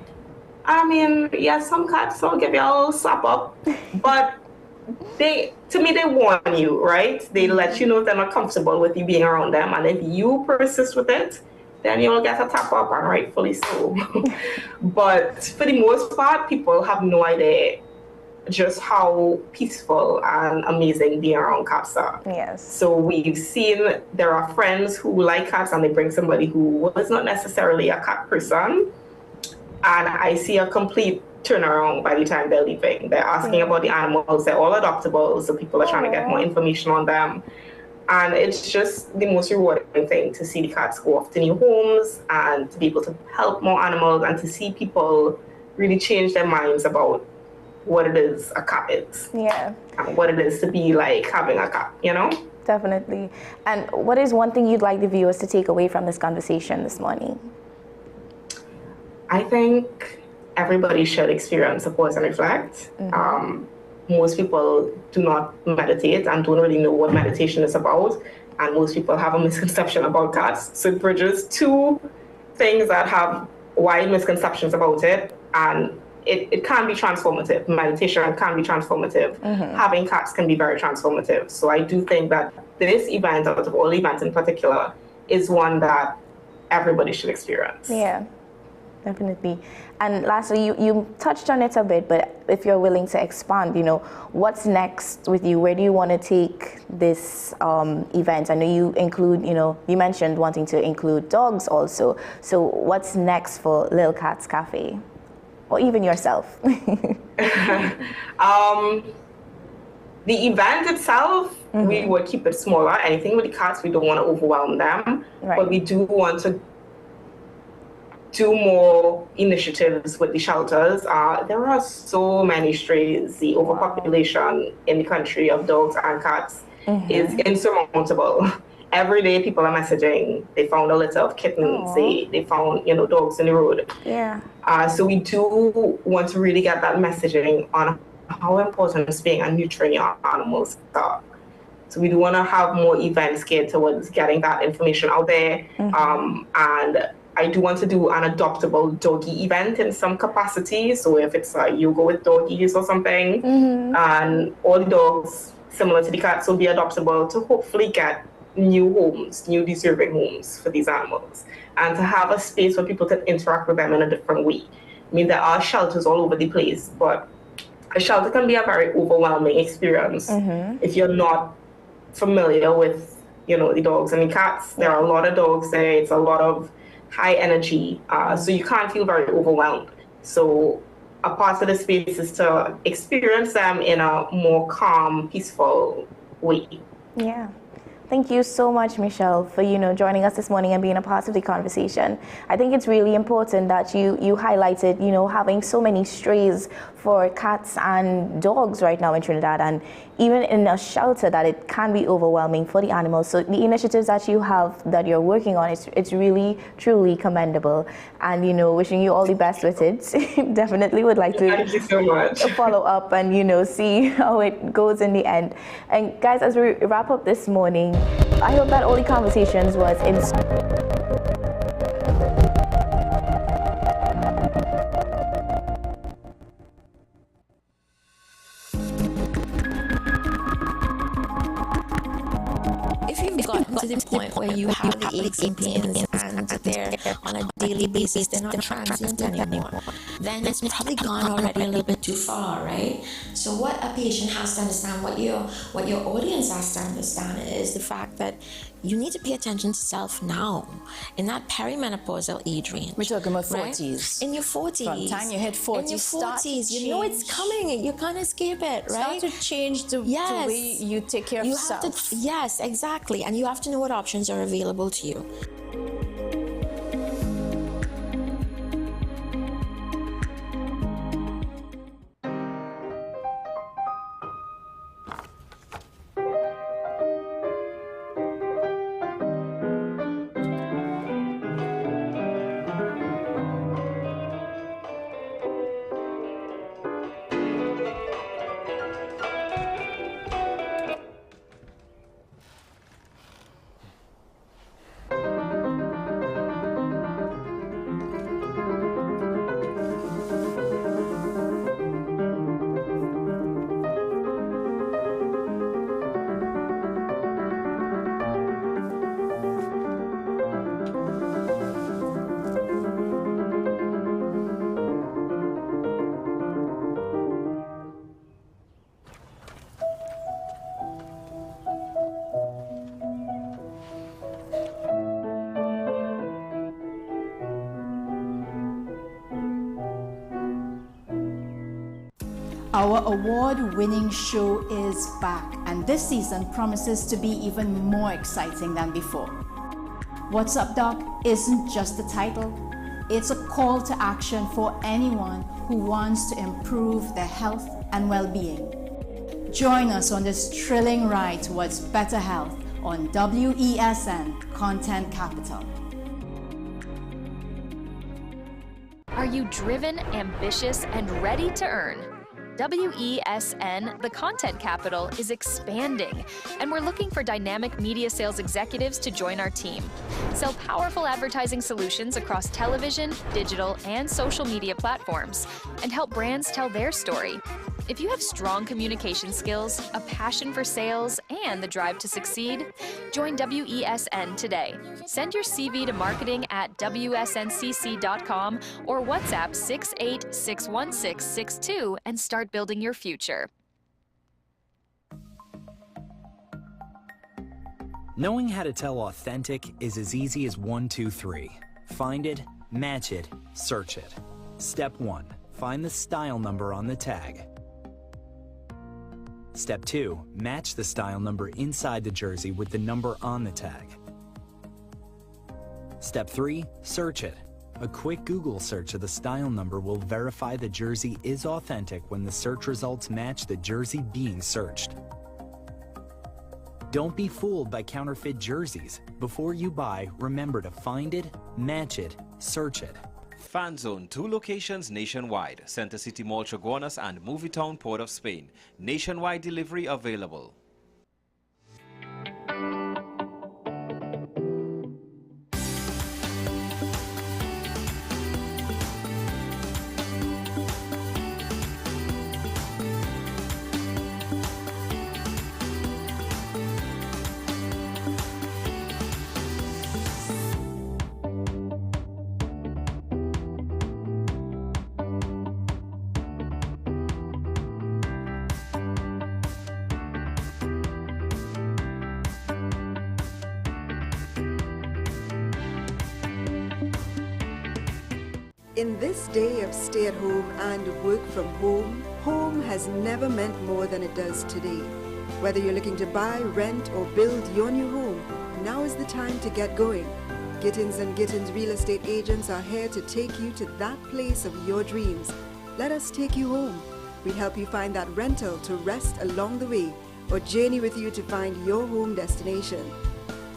Speaker 11: I mean, yeah, some cats will give you a little slap up, but to me, they warn you, right? They let you know if they're not comfortable with you being around them, and if you persist with it, then you'll get a tap up, and rightfully so. But for the most part, people have no idea just how peaceful and amazing being around cats are.
Speaker 2: Yes.
Speaker 11: So we've seen there are friends who like cats and they bring somebody who was not necessarily a cat person, and I see a complete turnaround by the time they're leaving. They're asking about the animals. They're all adoptable, so people are trying to get more information on them. And it's just the most rewarding thing to see the cats go off to new homes and to be able to help more animals and to see people really change their minds about what it is a cat is.
Speaker 2: Yeah.
Speaker 11: And what it is to be like having a cat,
Speaker 2: Definitely. And what is one thing you'd like the viewers to take away from this conversation this morning?
Speaker 11: I think everybody should experience a pause and reflect. Most people do not meditate and don't really know what meditation is about. And most people have a misconception about cats. So it bridges two things that have wide misconceptions about it. And it can be transformative. Meditation can be transformative. Having cats can be very transformative. So I do think that this event, out of all events in particular, is one that everybody should experience.
Speaker 2: Yeah. Definitely. And lastly, you touched on it a bit, but if you're willing to expand, what's next with you? Where do you want to take this event? I know you include, you mentioned wanting to include dogs also. So what's next for Lil Cats Cafe? Or even yourself?
Speaker 11: The event itself, we would keep it smaller. Anything with the cats, we don't want to overwhelm them. Right. But we do want to do more initiatives with the shelters. There are so many strays. The overpopulation in the country of dogs and cats is insurmountable. Every day people are messaging, they found a litter of kittens, they found, dogs in the road.
Speaker 2: Yeah.
Speaker 11: So we do want to really get that messaging on how important spaying and neutering your animals are. So we do want to have more events geared towards getting that information out there. And I do want to do an adoptable doggy event in some capacity. So if it's a yoga with doggies or something, and all the dogs, similar to the cats, will be adoptable to hopefully get new homes, new deserving homes for these animals, and to have a space where people can interact with them in a different way. I mean, there are shelters all over the place, but a shelter can be a very overwhelming experience if you're not familiar with the dogs and the cats. There are a lot of dogs there. It's a lot of high energy. So you can't feel very overwhelmed. So a part of the space is to experience them in a more calm, peaceful way.
Speaker 2: Yeah. Thank you so much, Michelle, for joining us this morning and being a part of the conversation. I think it's really important that you highlighted having so many strays for cats and dogs right now in Trinidad, and even in a shelter that it can be overwhelming for the animals. So the initiatives that you have, that you're working on, it's really truly commendable, and wishing you all the best with it. Definitely would like to
Speaker 11: Thank you so much.
Speaker 2: follow up and see how it goes in the end. And guys, as we wrap up this morning, I hope that all the conversations was
Speaker 12: If you've gotten to the point where you have the aches and pains and they're on a daily basis, they're not transient anymore, then it's probably gone already a little bit too far, right? So what a patient has to understand, what your audience has to understand, is the fact that you need to pay attention to self now, in that perimenopausal age range.
Speaker 7: We're talking about 40s.
Speaker 12: Right? In your 40s.
Speaker 7: From the time you hit 40s,
Speaker 12: in your 40s, you know it's coming. You can't escape it, right?
Speaker 7: Start to change the way you take care of yourself.
Speaker 12: Yes, exactly. And you have to know what options are available to you.
Speaker 13: Our award-winning show is back, and this season promises to be even more exciting than before. What's Up, Doc isn't just a title, it's a call to action for anyone who wants to improve their health and well-being. Join us on this thrilling ride towards better health on WESN Content Capital.
Speaker 14: Are you driven, ambitious, and ready to earn? WESN, the Content Capital, is expanding, and we're looking for dynamic media sales executives to join our team. Sell powerful advertising solutions across television, digital, and social media platforms, and help brands tell their story. If you have strong communication skills, a passion for sales, and the drive to succeed, join WESN today. Send your CV to marketing@wsncc.com or WhatsApp 6861662 and start building your future.
Speaker 5: Knowing how to tell authentic is as easy as 1, 2, 3. Find it, match it, search it. Step 1. Find the style number on the tag. Step 2. Match the style number inside the jersey with the number on the tag. Step 3. Search it. A quick Google search of the style number will verify the jersey is authentic when the search results match the jersey being searched. Don't be fooled by counterfeit jerseys. Before you buy, remember to find it, match it, search it.
Speaker 6: Fan Zone, 2 locations nationwide. Center City Mall, Chaguanas, and Movietown, Port of Spain. Nationwide delivery available.
Speaker 15: In this day of stay-at-home and work from home, home has never meant more than it does today. Whether you're looking to buy, rent, or build your new home, now is the time to get going. Gittins & Gittins real estate agents are here to take you to that place of your dreams. Let us take you home. We'll help you find that rental to rest along the way, or journey with you to find your home destination.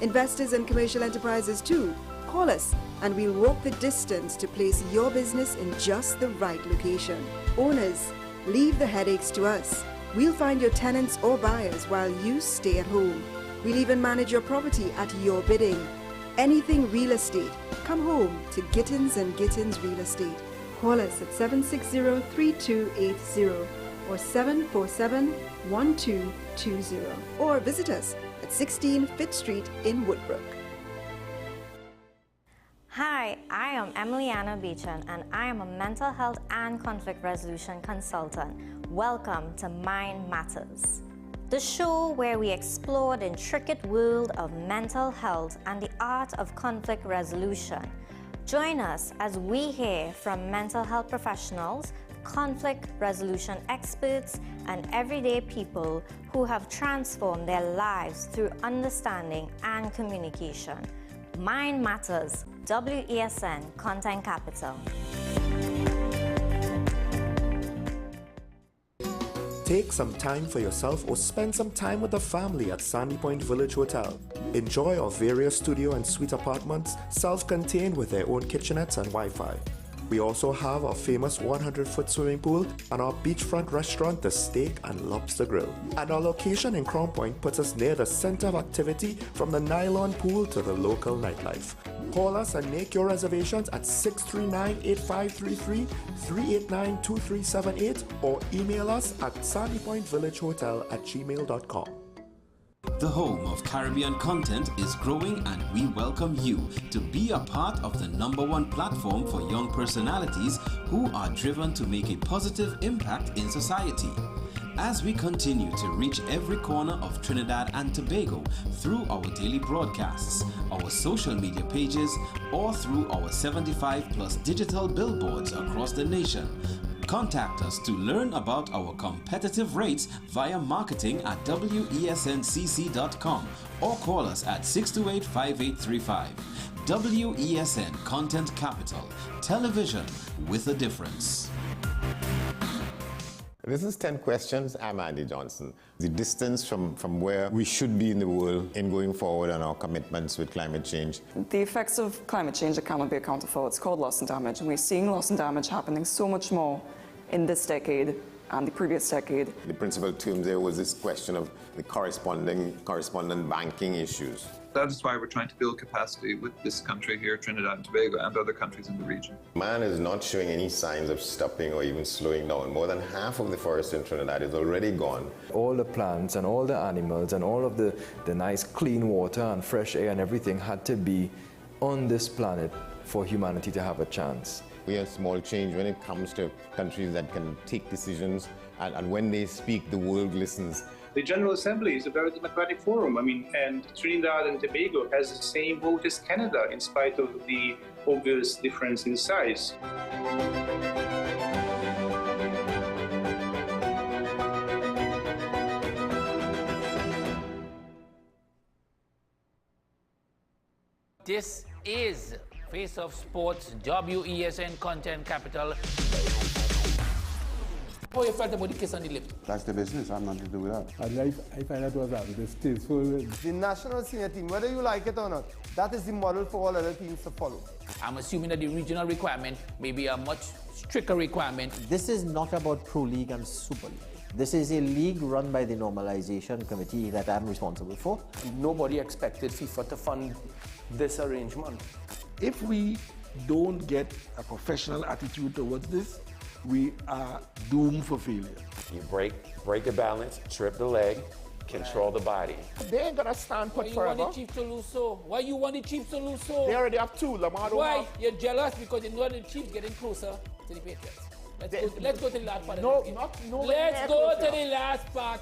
Speaker 15: Investors and commercial enterprises too, call us and we'll walk the distance to place your business in just the right location. Owners, leave the headaches to us. We'll find your tenants or buyers while you stay at home. We'll even manage your property at your bidding. Anything real estate, come home to Gittins & Gittins Real Estate. Call us at 760-3280 or 747-1220 or visit us at 16 Fifth Street in Woodbrook.
Speaker 10: Hi, I am Emiliana Beechan and I am a mental health and conflict resolution consultant. Welcome to Mind Matters, the show where we explore the intricate world of mental health and the art of conflict resolution. Join us as we hear from mental health professionals, conflict resolution experts, and everyday people who have transformed their lives through understanding and communication. Mind Matters, WESN Content Capital.
Speaker 16: Take some time for yourself or spend some time with the family at Sandy Point Village Hotel. Enjoy our various studio and suite apartments, self-contained with their own kitchenettes and Wi-Fi. We also have our famous 100-foot swimming pool and our beachfront restaurant, The Steak and Lobster Grill. And our location in Crown Point puts us near the center of activity from the nylon pool to the local nightlife. Call us and make your reservations at 639-8533, 389-2378 or email us at sandypointvillagehotel@gmail.com.
Speaker 9: The home of Caribbean content is growing and we welcome you to be a part of the #1 platform for young personalities who are driven to make a positive impact in society. As we continue to reach every corner of Trinidad and Tobago through our daily broadcasts, our social media pages, or through our 75+ digital billboards across the nation, contact us to learn about our competitive rates via marketing at wesncc.com or call us at 628-5835. WESN Content Capital, television with a difference.
Speaker 17: This is 10 Questions. I'm Andy Johnson. The distance from where we should be in the world in going forward on our commitments with climate change.
Speaker 18: The effects of climate change that cannot be accounted for, it's called loss and damage. And we're seeing loss and damage happening so much more in this decade and the previous decade.
Speaker 17: The principal term there was this question of the correspondent banking issues.
Speaker 19: That is why we're trying to build capacity with this country here, Trinidad and Tobago, and other countries in the region. Man
Speaker 17: is not showing any signs of stopping or even slowing down. More than half of the forest in Trinidad is already gone.
Speaker 20: All the plants and all the animals and all of the nice clean water and fresh air and everything had to be on this planet for humanity to have a chance.
Speaker 17: We have small change when it comes to countries that can take decisions, and when they speak, the world listens.
Speaker 21: The General Assembly is a very democratic forum. And Trinidad and Tobago has the same vote as Canada, in spite of the obvious difference in size.
Speaker 22: This is Face of Sports, WESN Content Capital. How you felt about the kiss on the lip?
Speaker 23: That's the business. I'm not to do with that.
Speaker 24: I find that was distasteful.
Speaker 25: The national senior team, whether you like it or not, that is the model for all other teams to follow.
Speaker 22: I'm assuming that the regional requirement may be a much stricter requirement.
Speaker 26: This is not about Pro League and Super League. This is a league run by the Normalization Committee that I'm responsible for.
Speaker 27: Nobody expected FIFA to fund this arrangement.
Speaker 24: If we don't get a professional attitude towards this, we are doomed for failure.
Speaker 28: You break the balance, trip the leg, control the body.
Speaker 25: They ain't gonna stand put forever.
Speaker 22: Why you want the Chiefs to lose so? Why you want the Chiefs to lose so?
Speaker 25: They already have two. Lamar don't
Speaker 22: Why?
Speaker 25: have.
Speaker 22: You're jealous because you know the Chiefs getting closer to the Patriots. Let's go to the last part.
Speaker 25: No,
Speaker 22: of this game.
Speaker 25: not no.
Speaker 22: Let's go to the last part.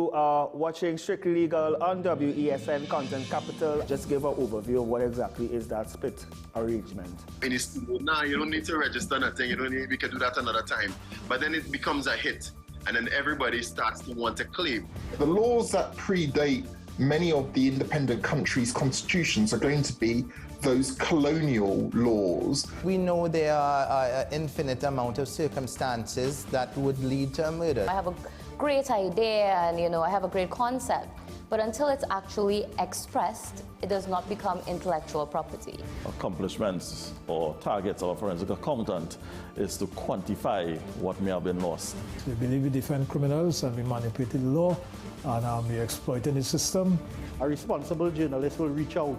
Speaker 1: You are watching Strictly Legal on WESN Content Capital. Just give an overview of what exactly is that split arrangement.
Speaker 2: In the studio now, you don't need to register nothing. You don't need. We can do that another time. But then it becomes a hit, and then everybody starts to want to claim.
Speaker 3: The laws that predate many of the independent countries' constitutions are going to be those colonial laws.
Speaker 4: We know there are an infinite amount of circumstances that would lead to a murder.
Speaker 7: I have a great idea and I have a great concept, but until it's actually expressed, it does not become intellectual property.
Speaker 8: Accomplishments or targets of a forensic accountant is to quantify what may have been lost.
Speaker 11: We believe we defend criminals and we manipulated the law and we exploited the system.
Speaker 12: A responsible journalist will reach out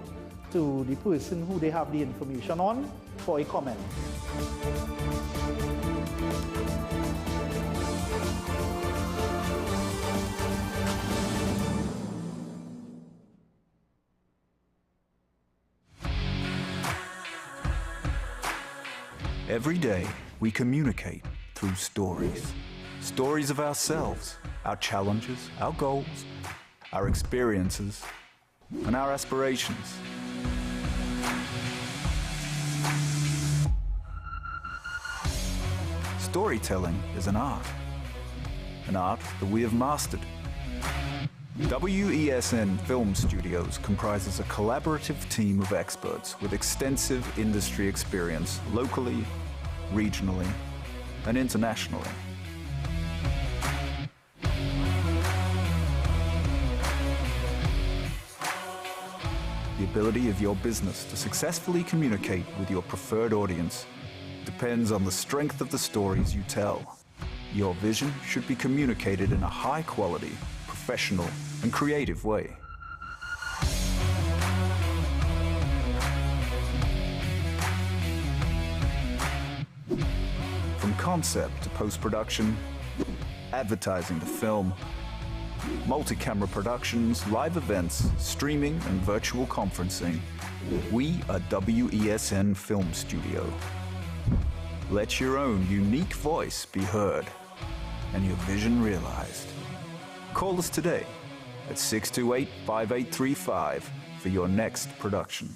Speaker 12: to the person who they have the information on for a comment.
Speaker 29: Every day, we communicate through stories. Stories of ourselves, our challenges, our goals, our experiences, and our aspirations. Storytelling is an art that we have mastered. WESN Film Studios comprises a collaborative team of experts with extensive industry experience locally, regionally, and internationally. The ability of your business to successfully communicate with your preferred audience depends on the strength of the stories you tell. Your vision should be communicated in a high-quality, professional, and creative way. From concept to post-production, advertising to film, multi-camera productions, live events, streaming, and virtual conferencing, we are WESN Film Studio. Let your own unique voice be heard and your vision realized. Call us today at 628-5835 for your next production.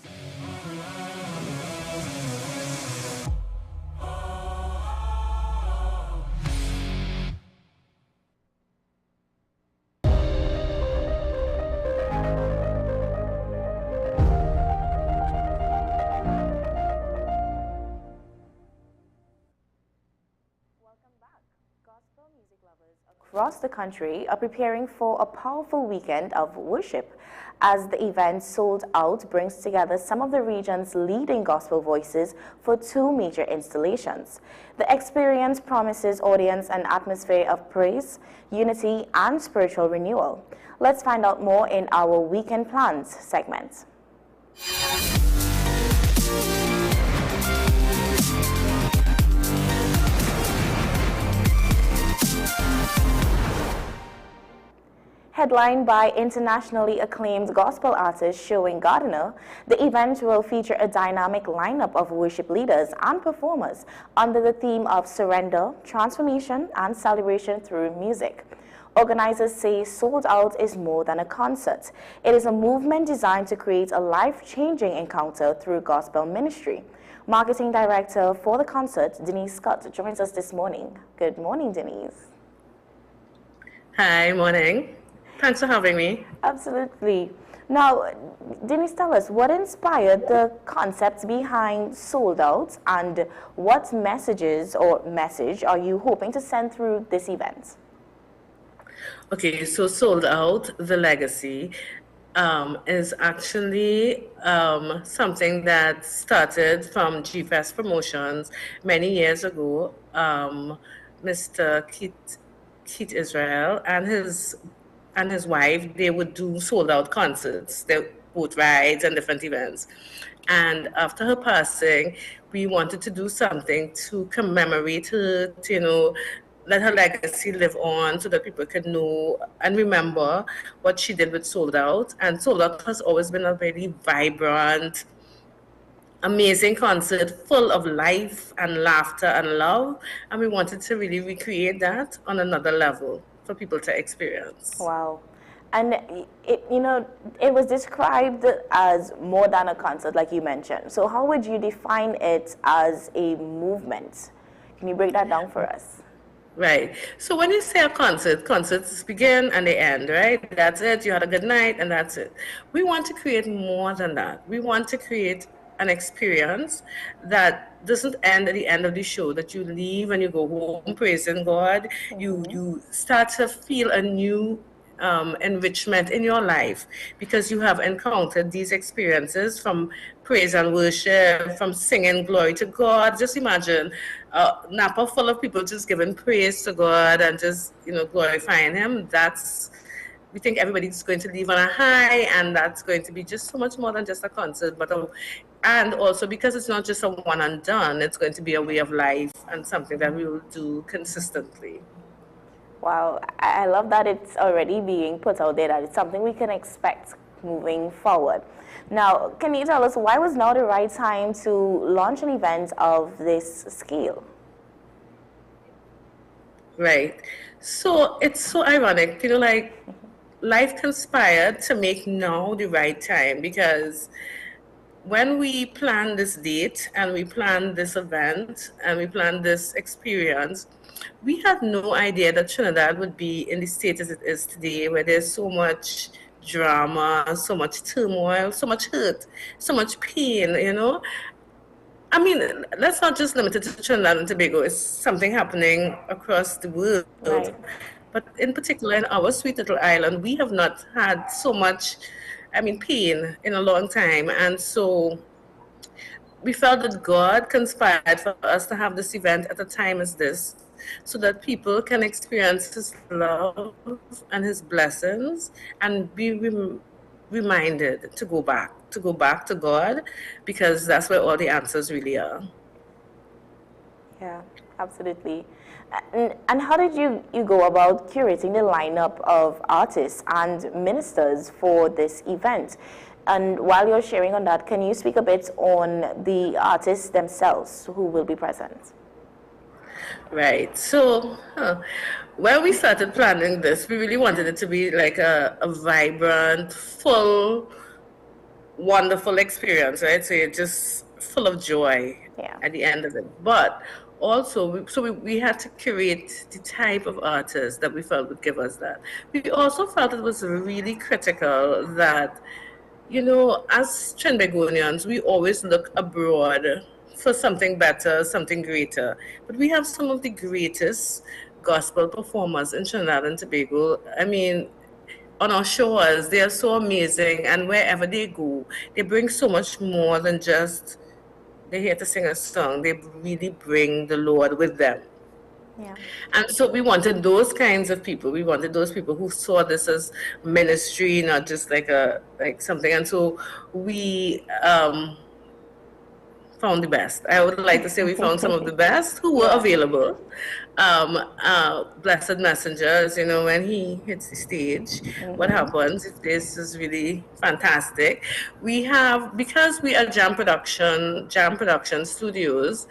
Speaker 30: Across the country are preparing for a powerful weekend of worship as the event Sold Out brings together some of the region's leading gospel voices for 2 major installations. The experience promises audience an atmosphere of praise, unity, and spiritual renewal. Let's find out more in our Weekend Plans segment. Headlined by internationally acclaimed gospel artist Sherwin Gardner, the event will feature a dynamic lineup of worship leaders and performers under the theme of surrender, transformation, and celebration through music. Organizers say Sold Out is more than a concert. It is a movement designed to create a life-changing encounter through gospel ministry. Marketing Director for the concert, Denise Scott, joins us this morning. Good morning, Denise.
Speaker 31: Hi, morning. Thanks for having me.
Speaker 30: Absolutely. Now, Denise, tell us, what inspired the concept behind Sold Out and what message are you hoping to send through this event?
Speaker 31: Okay, so Sold Out, the legacy, is actually something that started from G-Fest Promotions many years ago. Mr. Keith Israel and his wife, they would do sold out concerts, boat rides and different events. And after her passing, we wanted to do something to commemorate her, to, let her legacy live on so that people could know and remember what she did with Sold Out. And Sold Out has always been a very vibrant, amazing concert full of life and laughter and love. And we wanted to really recreate that on another level. for people to experience.
Speaker 30: Wow. And it was described as more than a concert, like you mentioned. So how would you define it as a movement? Can you break that down for us?
Speaker 31: Right. So when you say a concert, concerts begin and they end, right? That's it. You had a good night and that's it. We want to create more than that. We want to create an experience that doesn't end at the end of the show, that you leave and you go home praising God. You start to feel a new enrichment in your life because you have encountered these experiences from praise and worship, from singing glory to God. Just imagine Napa full of people just giving praise to God and just glorifying Him. We think everybody's going to leave on a high, and that's going to be just so much more than just a concert. And also because it's not just a one and done, it's going to be a way of life and something that we will do consistently.
Speaker 30: Wow, I love that it's already being put out there, that it's something we can expect moving forward. Now, can you tell us why was now the right time to launch an event of this scale?
Speaker 31: Right. So it's so ironic, like life conspired to make now the right time, because when we planned this date and we planned this event and we planned this experience, we had no idea that Trinidad would be in the state as it is today, where there's so much drama, so much turmoil, so much hurt, so much pain, I mean, let's not just limit it to Trinidad and Tobago. It's something happening across the world. Right. But in particular, in our sweet little island, we have not had so much, pain in a long time. And so we felt that God conspired for us to have this event at a time as this, so that people can experience His love and His blessings and be reminded to go back to God, because that's where all the answers really are.
Speaker 30: Yeah, absolutely. And how did you go about curating the lineup of artists and ministers for this event? And while you're sharing on that, can you speak a bit on the artists themselves who will be present?
Speaker 31: Right. So when we started planning this, we really wanted it to be like a vibrant, full, wonderful experience, right? So you're just full of joy at the end of it. But also, we had to curate the type of artists that we felt would give us that. We also felt it was really critical that, as Trinbagonians, we always look abroad for something better, something greater. But we have some of the greatest gospel performers in Trinidad and Tobago. On our shores, they are so amazing, and wherever they go, they bring so much more than just they're here to sing a song. They really bring the Lord with them. Yeah. And so we wanted those kinds of people. We wanted those people who saw this as ministry, not just like something. And so we found the best. I would like to say we found some of the best who were available. Blessed Messengers, when he hits the stage, what happens? This is really fantastic. We have, because we are Jam Production Studios,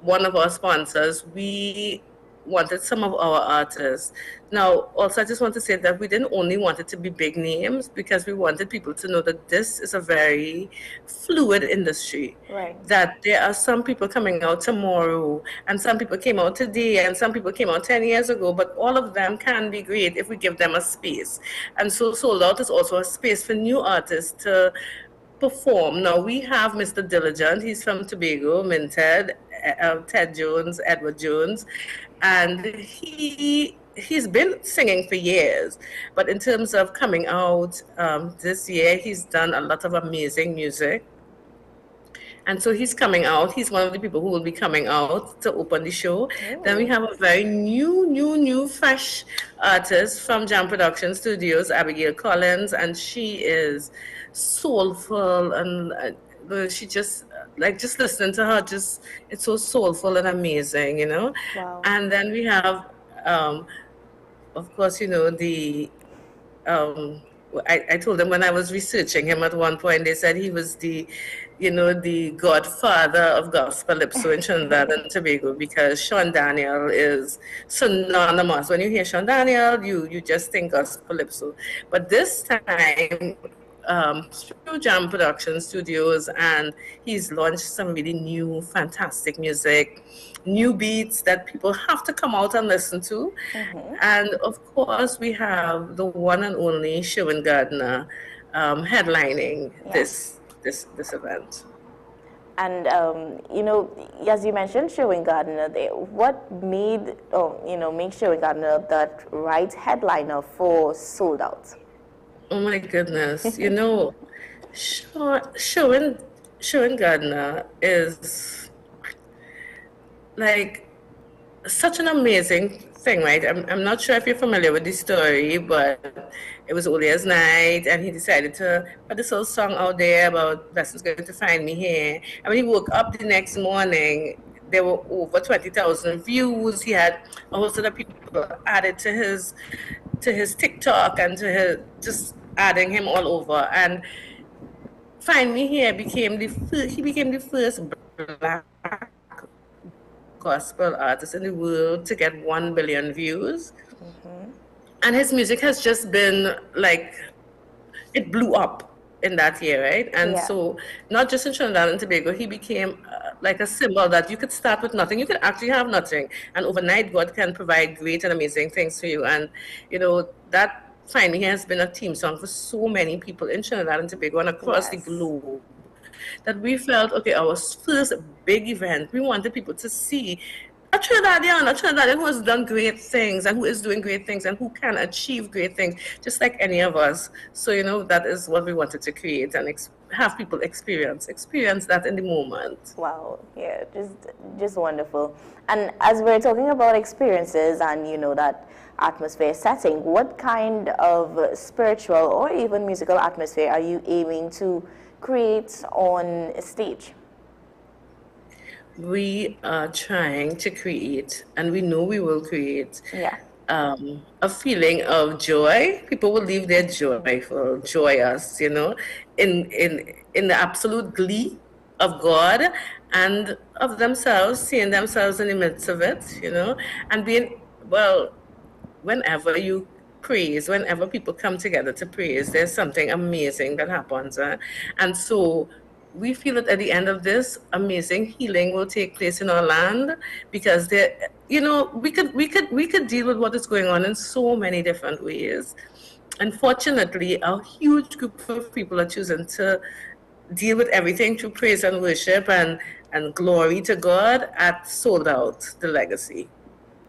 Speaker 31: one of our sponsors, we wanted some of our artists. Now, also, I just want to say that we didn't only want it to be big names, because we wanted people to know that this is a very fluid industry. Right. That there are some people coming out tomorrow, and some people came out today, and some people came out 10 years ago, but all of them can be great if we give them a space. And so Sold Out is also a space for new artists to perform. Now, we have Mr. Diligent. He's from Tobago, Minted, Ted Jones, Edward Jones, and he's been singing for years. But in terms of coming out this year, he's done a lot of amazing music. And so he's coming out. He's one of the people who will be coming out to open the show. Oh. Then we have a very new, fresh artist from Jam Production Studios, Abigail Collins, and she is soulful, and she just listening to her, it's so soulful and amazing, Wow. And then we have, of course, the I told them when I was researching him at one point, they said he was the, the godfather of gospelipso in Trinidad and Tobago, because Sean Daniel is synonymous. When you hear Sean Daniel, you just think gospelipso. But this time, through Jam Production Studios, and he's launched some really new, fantastic music, new beats that people have to come out and listen to. And of course, we have the one and only Sherwin Gardner headlining this event.
Speaker 30: And as you mentioned, Sherwin Gardner there. What made make Sherwin Gardner that right headliner for Sold Out?
Speaker 31: Oh my goodness! Sherwin Gardner is like such an amazing thing, right? I'm not sure if you're familiar with the story, but it was Olia's night, and he decided to put this whole song out there about Wesn's going to find me here. And when he woke up the next morning, there were over 20,000 views. He had a whole lot of people added to his TikTok and to his, just adding him all over. And Find Me Here became the first Black gospel artist in the world to get 1 billion views. And his music has just been like, it blew up in that year, right? And so not just in Trinidad and Tobago, he became like a symbol that you could start with nothing. You could actually have nothing, and overnight God can provide great and amazing things for you. And that Find Me Here has been a theme song for so many people in Trinidad and Tobago and across the globe, that we felt, okay, our first big event, we wanted people to see a Trinidadian who has done great things and who is doing great things and who can achieve great things, just like any of us. So, that is what we wanted to create and have people experience that in the moment.
Speaker 30: Wow, yeah, just wonderful. And as we're talking about experiences and, that atmosphere setting, what kind of spiritual or even musical atmosphere are you aiming to create on stage?
Speaker 31: We are trying to create, and we know we will create, a feeling of joy. People will leave there joyful, joyous, in the absolute glee of God and of themselves, seeing themselves in the midst of it, and being, whenever you praise, whenever people come together to praise, there's something amazing that happens. And so we feel that at the end of this, amazing healing will take place in our land, because we could deal with what is going on in so many different ways. Unfortunately, a huge group of people are choosing to deal with everything through praise and worship and glory to God at Sold Out, the legacy.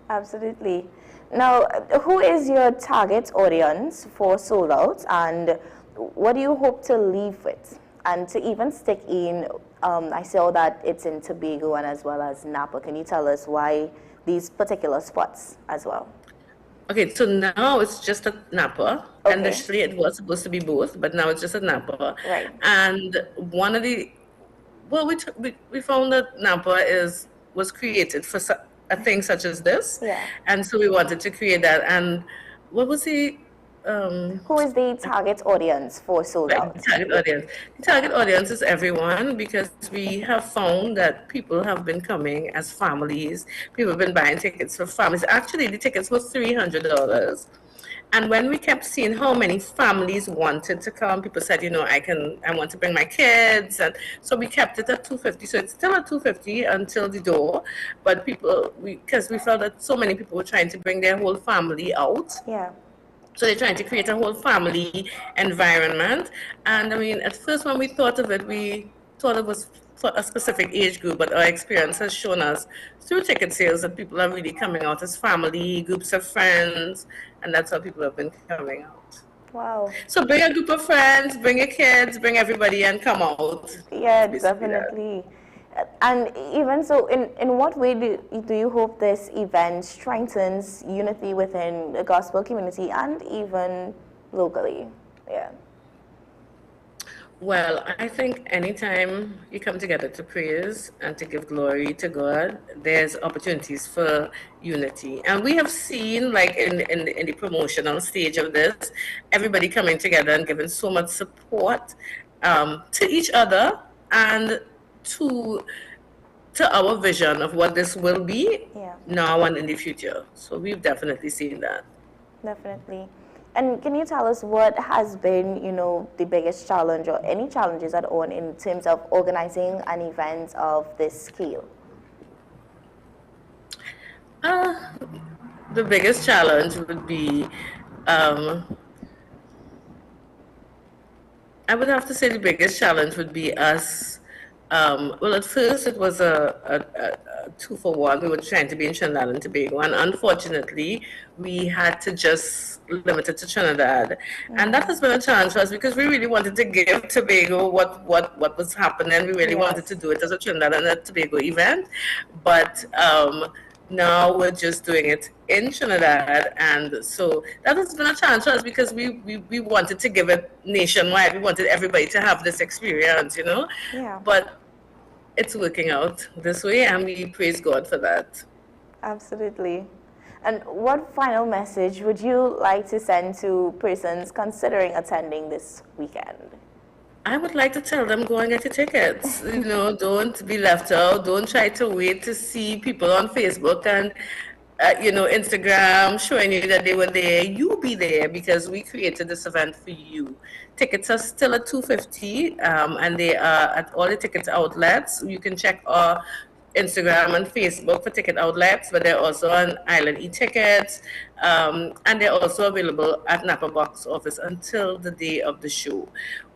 Speaker 30: Absolutely. Now, who is your target audience for Sold Out, and what do you hope to leave with? And to even stick in, I saw that it's in Tobago and as well as Napa. Can you tell us why these particular spots as well?
Speaker 31: Okay, so now it's just at Napa. Okay. Initially it was supposed to be both, but now it's just at Napa.
Speaker 30: Right.
Speaker 31: And one of the, we found that Napa was created for a thing such as this.
Speaker 30: Yeah.
Speaker 31: And so we wanted to create that. And what was the...
Speaker 30: who is the target audience for Sold Out?
Speaker 31: The target audience is everyone, because we have found that people have been coming as families. People have been buying tickets for families. Actually, the tickets were $300. And when we kept seeing how many families wanted to come, people said, I want to bring my kids. And so we kept it at $250. So it's still at $250 until the door. But because we felt that so many people were trying to bring their whole family out.
Speaker 30: Yeah.
Speaker 31: So they're trying to create a whole family environment. And I mean, at first when we thought of it, we thought it was for a specific age group, but our experience has shown us through ticket sales that people are really coming out as family, groups of friends, and that's how people have been coming out.
Speaker 30: Wow.
Speaker 31: So bring a group of friends, bring your kids, bring everybody and come out.
Speaker 30: Yeah, definitely. And even so, in what way do you hope this event strengthens unity within the gospel community and even locally? Yeah.
Speaker 31: Well, I think anytime you come together to praise and to give glory to God, there's opportunities for unity. And we have seen, like in the promotional stage of this, everybody coming together and giving so much support to each other and to our vision of what this will be now and in the future. So we've definitely seen that.
Speaker 30: Definitely. And can you tell us what has been, the biggest challenge or any challenges at all in terms of organizing an event of this scale?
Speaker 31: The biggest challenge would be, I would have to say the biggest challenge would be us. Well, at first it was a 2-for-1. We were trying to be in Trinidad and Tobago, and unfortunately, we had to just limit it to Trinidad. And that has been a challenge for us because we really wanted to give Tobago what was happening. We really wanted to do it as a Trinidad and a Tobago event, but now we're just doing it in Trinidad, and so that has been a challenge for us because we wanted to give it nationwide. We wanted everybody to have this experience,
Speaker 30: Yeah.
Speaker 31: But it's working out this way, and we praise God for that.
Speaker 30: Absolutely. And what final message would you like to send to persons considering attending this weekend?
Speaker 31: I would like to tell them, go and get your tickets. Don't be left out. Don't try to wait to see people on Facebook and, Instagram showing you that they were there. You be there because we created this event for you. Tickets are still at $250, and they are at all the ticket outlets. You can check our Instagram and Facebook for ticket outlets, but they're also on Island e-tickets, and they're also available at Napa box office until the day of the show.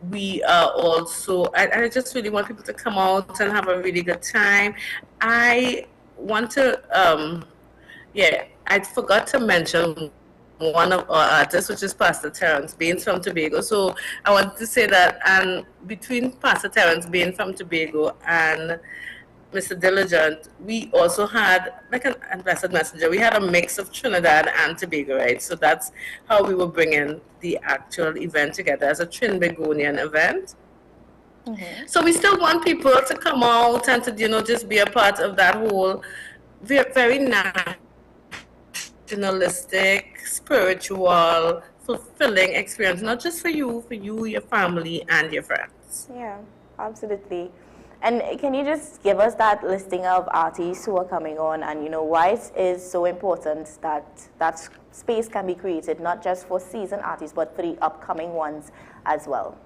Speaker 31: We are also, I just really want people to come out and have a really good time. I want to, I forgot to mention one of our artists, which is Pastor Terrence Baines from Tobago. So I wanted to say that, and between Pastor Terrence Baines from Tobago and Mr. Diligent, we also had like an ambassador messenger. We had a mix of Trinidad and Tobago, right? So that's how we were bringing the actual event together as a Trinbagonian event. So we still want people to come out and to, just be a part of that whole very nationalistic, spiritual, fulfilling experience, not just for you, your family, and your friends.
Speaker 30: Yeah, absolutely. And can you just give us that listing of artists who are coming on and, why it is so important that that space can be created, not just for seasoned artists, but for the upcoming ones as well?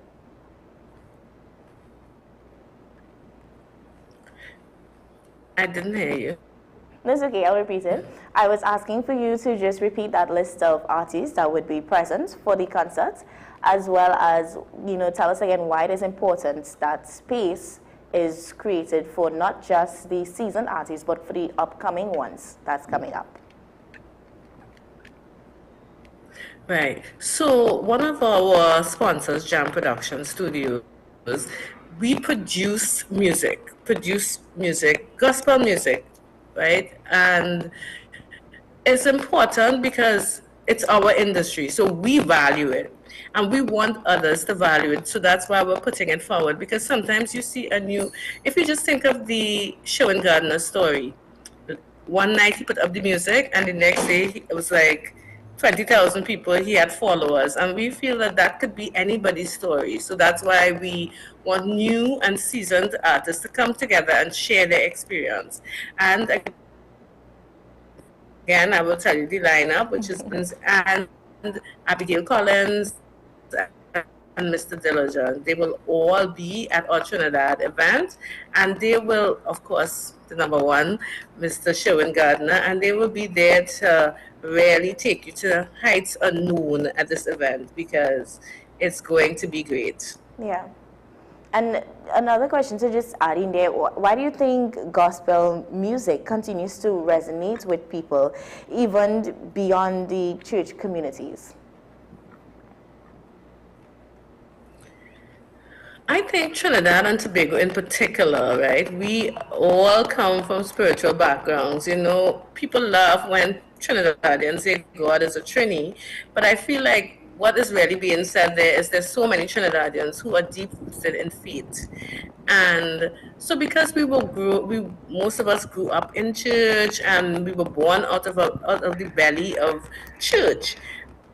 Speaker 31: I didn't hear you.
Speaker 30: That's okay, I'll repeat it. I was asking for you to just repeat that list of artists that would be present for the concert, as well as, tell us again why it is important that space is created for not just the seasoned artists, but for the upcoming ones that's coming up.
Speaker 31: Right. So one of our sponsors, Jam Production Studios, we produce music, gospel music, right? And it's important because it's our industry, so we value it. And we want others to value it. So that's why we're putting it forward. Because sometimes you see if you just think of the Sherwin Gardner story, one night he put up the music and the next day it was like 20,000 people, he had followers. And we feel that could be anybody's story. So that's why we want new and seasoned artists to come together and share their experience. And again, I will tell you the lineup, which is and Abigail Collins, and Mr. Diligent. They will all be at our Trinidad event, and they will, of course, the number one, Mr. Sherwin Gardner, and they will be there to really take you to heights unknown at this event because it's going to be great.
Speaker 30: Yeah. And another question to just add in there, why do you think gospel music continues to resonate with people even beyond the church communities?
Speaker 31: I think Trinidad and Tobago in particular, right? We all come from spiritual backgrounds. People love when Trinidadians say God is a Trini, but I feel like what is really being said there is there's so many Trinidadians who are deep rooted in faith. And so because most of us grew up in church and we were born out of the belly of church,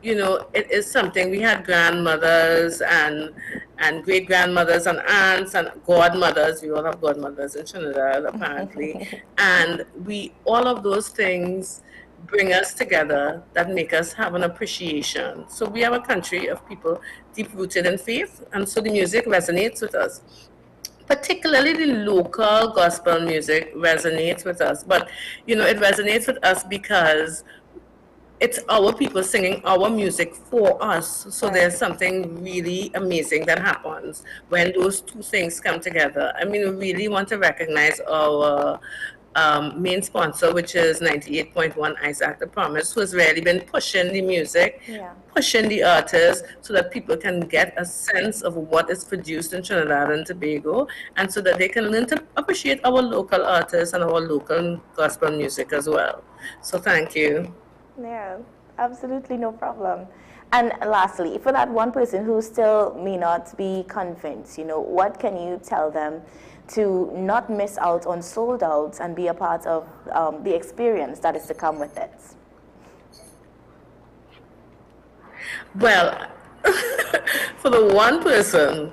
Speaker 31: you know, it is something. We had grandmothers and great grandmothers and aunts and godmothers. We all have godmothers in Trinidad, apparently. And all of those things bring us together that make us have an appreciation. So we have a country of people deep rooted in faith, and so the music resonates with us. Particularly the local gospel music resonates with us. But, you know, it resonates with us because it's our people singing our music for us. So there's something really amazing that happens when those two things come together. I mean, we really want to recognize our main sponsor, which is 98.1 Isaac the Promise, who has really been pushing the music, pushing the artists, so that people can get a sense of what is produced in Trinidad and Tobago, and so that they can learn to appreciate our local artists and our local gospel music as well. So thank you.
Speaker 30: Yeah, absolutely no problem. And lastly, for that one person who still may not be convinced, you know, what can you tell them to not miss out on sold outs and be a part of the experience that is to come with it?
Speaker 31: Well, for the one person,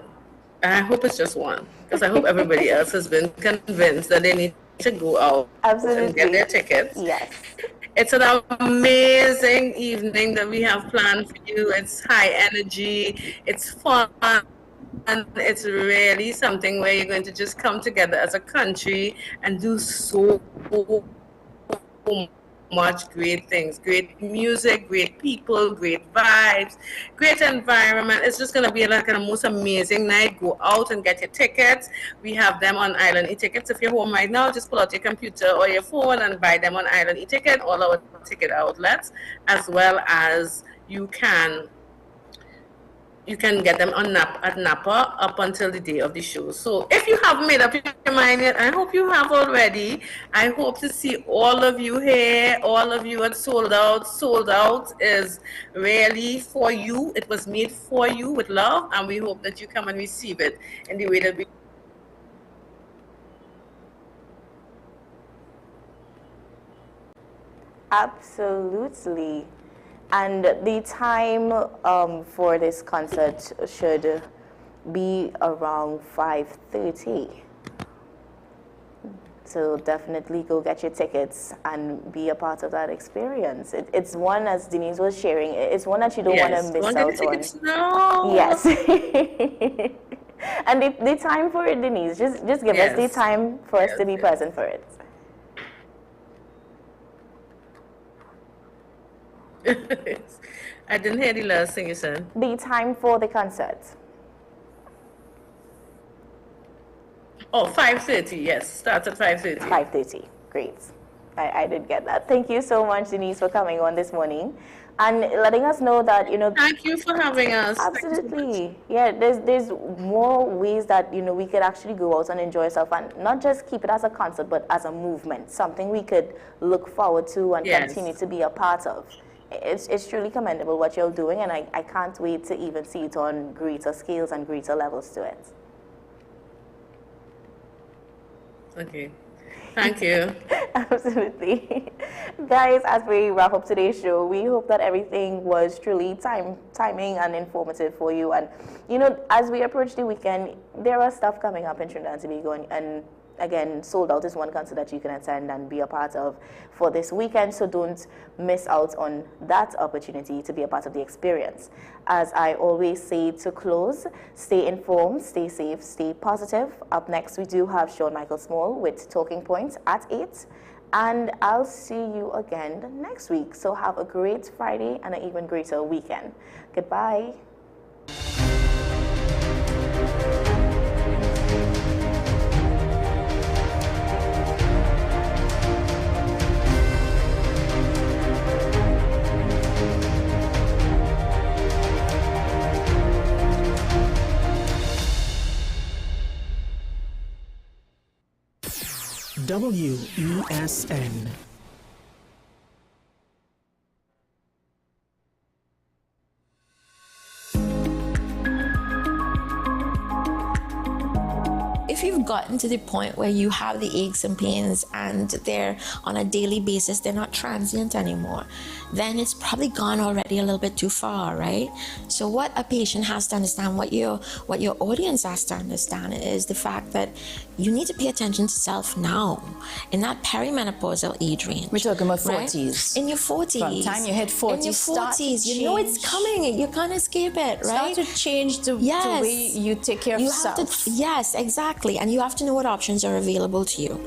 Speaker 31: I hope it's just one, because I hope everybody else has been convinced that they need to go out and get their tickets.
Speaker 30: Yes.
Speaker 31: It's an amazing evening that we have planned for you. It's high energy, it's fun, and it's really something where you're going to just come together as a country and do so much great things. Great music, great people, great vibes, great environment. It's just going to be like a most amazing night. Go out and get your tickets. We have them on Island e-tickets. If you're home right now, just pull out your computer or your phone and buy them on Island e-ticket, all our ticket outlets, as well as you can get them on at Napa up until the day of the show. So if you haven't made up your mind yet, I hope you have already. I hope to see all of you here, all of you at Sold Out. Sold Out is really for you. It was made for you with love, and we hope that you come and receive it in the way that we.
Speaker 30: Absolutely. And the time for this concert should be around 5:30. So definitely go get your tickets and be a part of that experience. It's one, as Denise was sharing, it's one that you don't want to miss out on.
Speaker 31: No.
Speaker 30: Yes. And the time for it, Denise, just give us the time for us to be present for it.
Speaker 31: I didn't hear the last thing you said.
Speaker 30: The time for the concert.
Speaker 31: Oh, 5:30, yes. Starts at 5:30.
Speaker 30: 5:30, great. I did get that. Thank you so much, Denise, for coming on this morning and letting us know that, you know.
Speaker 31: Thank you for having us.
Speaker 30: Absolutely. Yeah, there's more ways that, you know, we could actually go out and enjoy ourselves and not just keep it as a concert, but as a movement, something we could look forward to and continue to be a part of. It's truly commendable what you're doing, and I can't wait to even see it on greater scales and greater levels to it.
Speaker 31: Okay. Thank you.
Speaker 30: Absolutely. Guys, as we wrap up today's show, we hope that everything was truly timing and informative for you. And, you know, as we approach the weekend, there are stuff coming up in Trinidad and Tobago, and again, Sold Out is one concert that you can attend and be a part of for this weekend, so don't miss out on that opportunity to be a part of the experience. As I always say to close, stay informed, stay safe, stay positive. Up next, we do have Sean Michael Small with Talking Points at 8, and I'll see you again next week. So have a great Friday and an even greater weekend. Goodbye.
Speaker 5: WESN.
Speaker 6: if you've gotten to the point where you have the aches and pains and they're on a daily basis, they're not transient anymore, then it's probably gone already a little bit too far, right? So what a patient has to understand, what your audience has to understand, is the fact that you need to pay attention to self now, in that perimenopausal age range.
Speaker 9: We're talking about 40s.
Speaker 6: Right? In your 40s.
Speaker 9: From the time you hit 40s,
Speaker 6: in your 40s, you know it's coming. You can't escape it, right?
Speaker 9: Start to change the way you take care of yourself.
Speaker 6: Yes, exactly. And you have to know what options are available to you.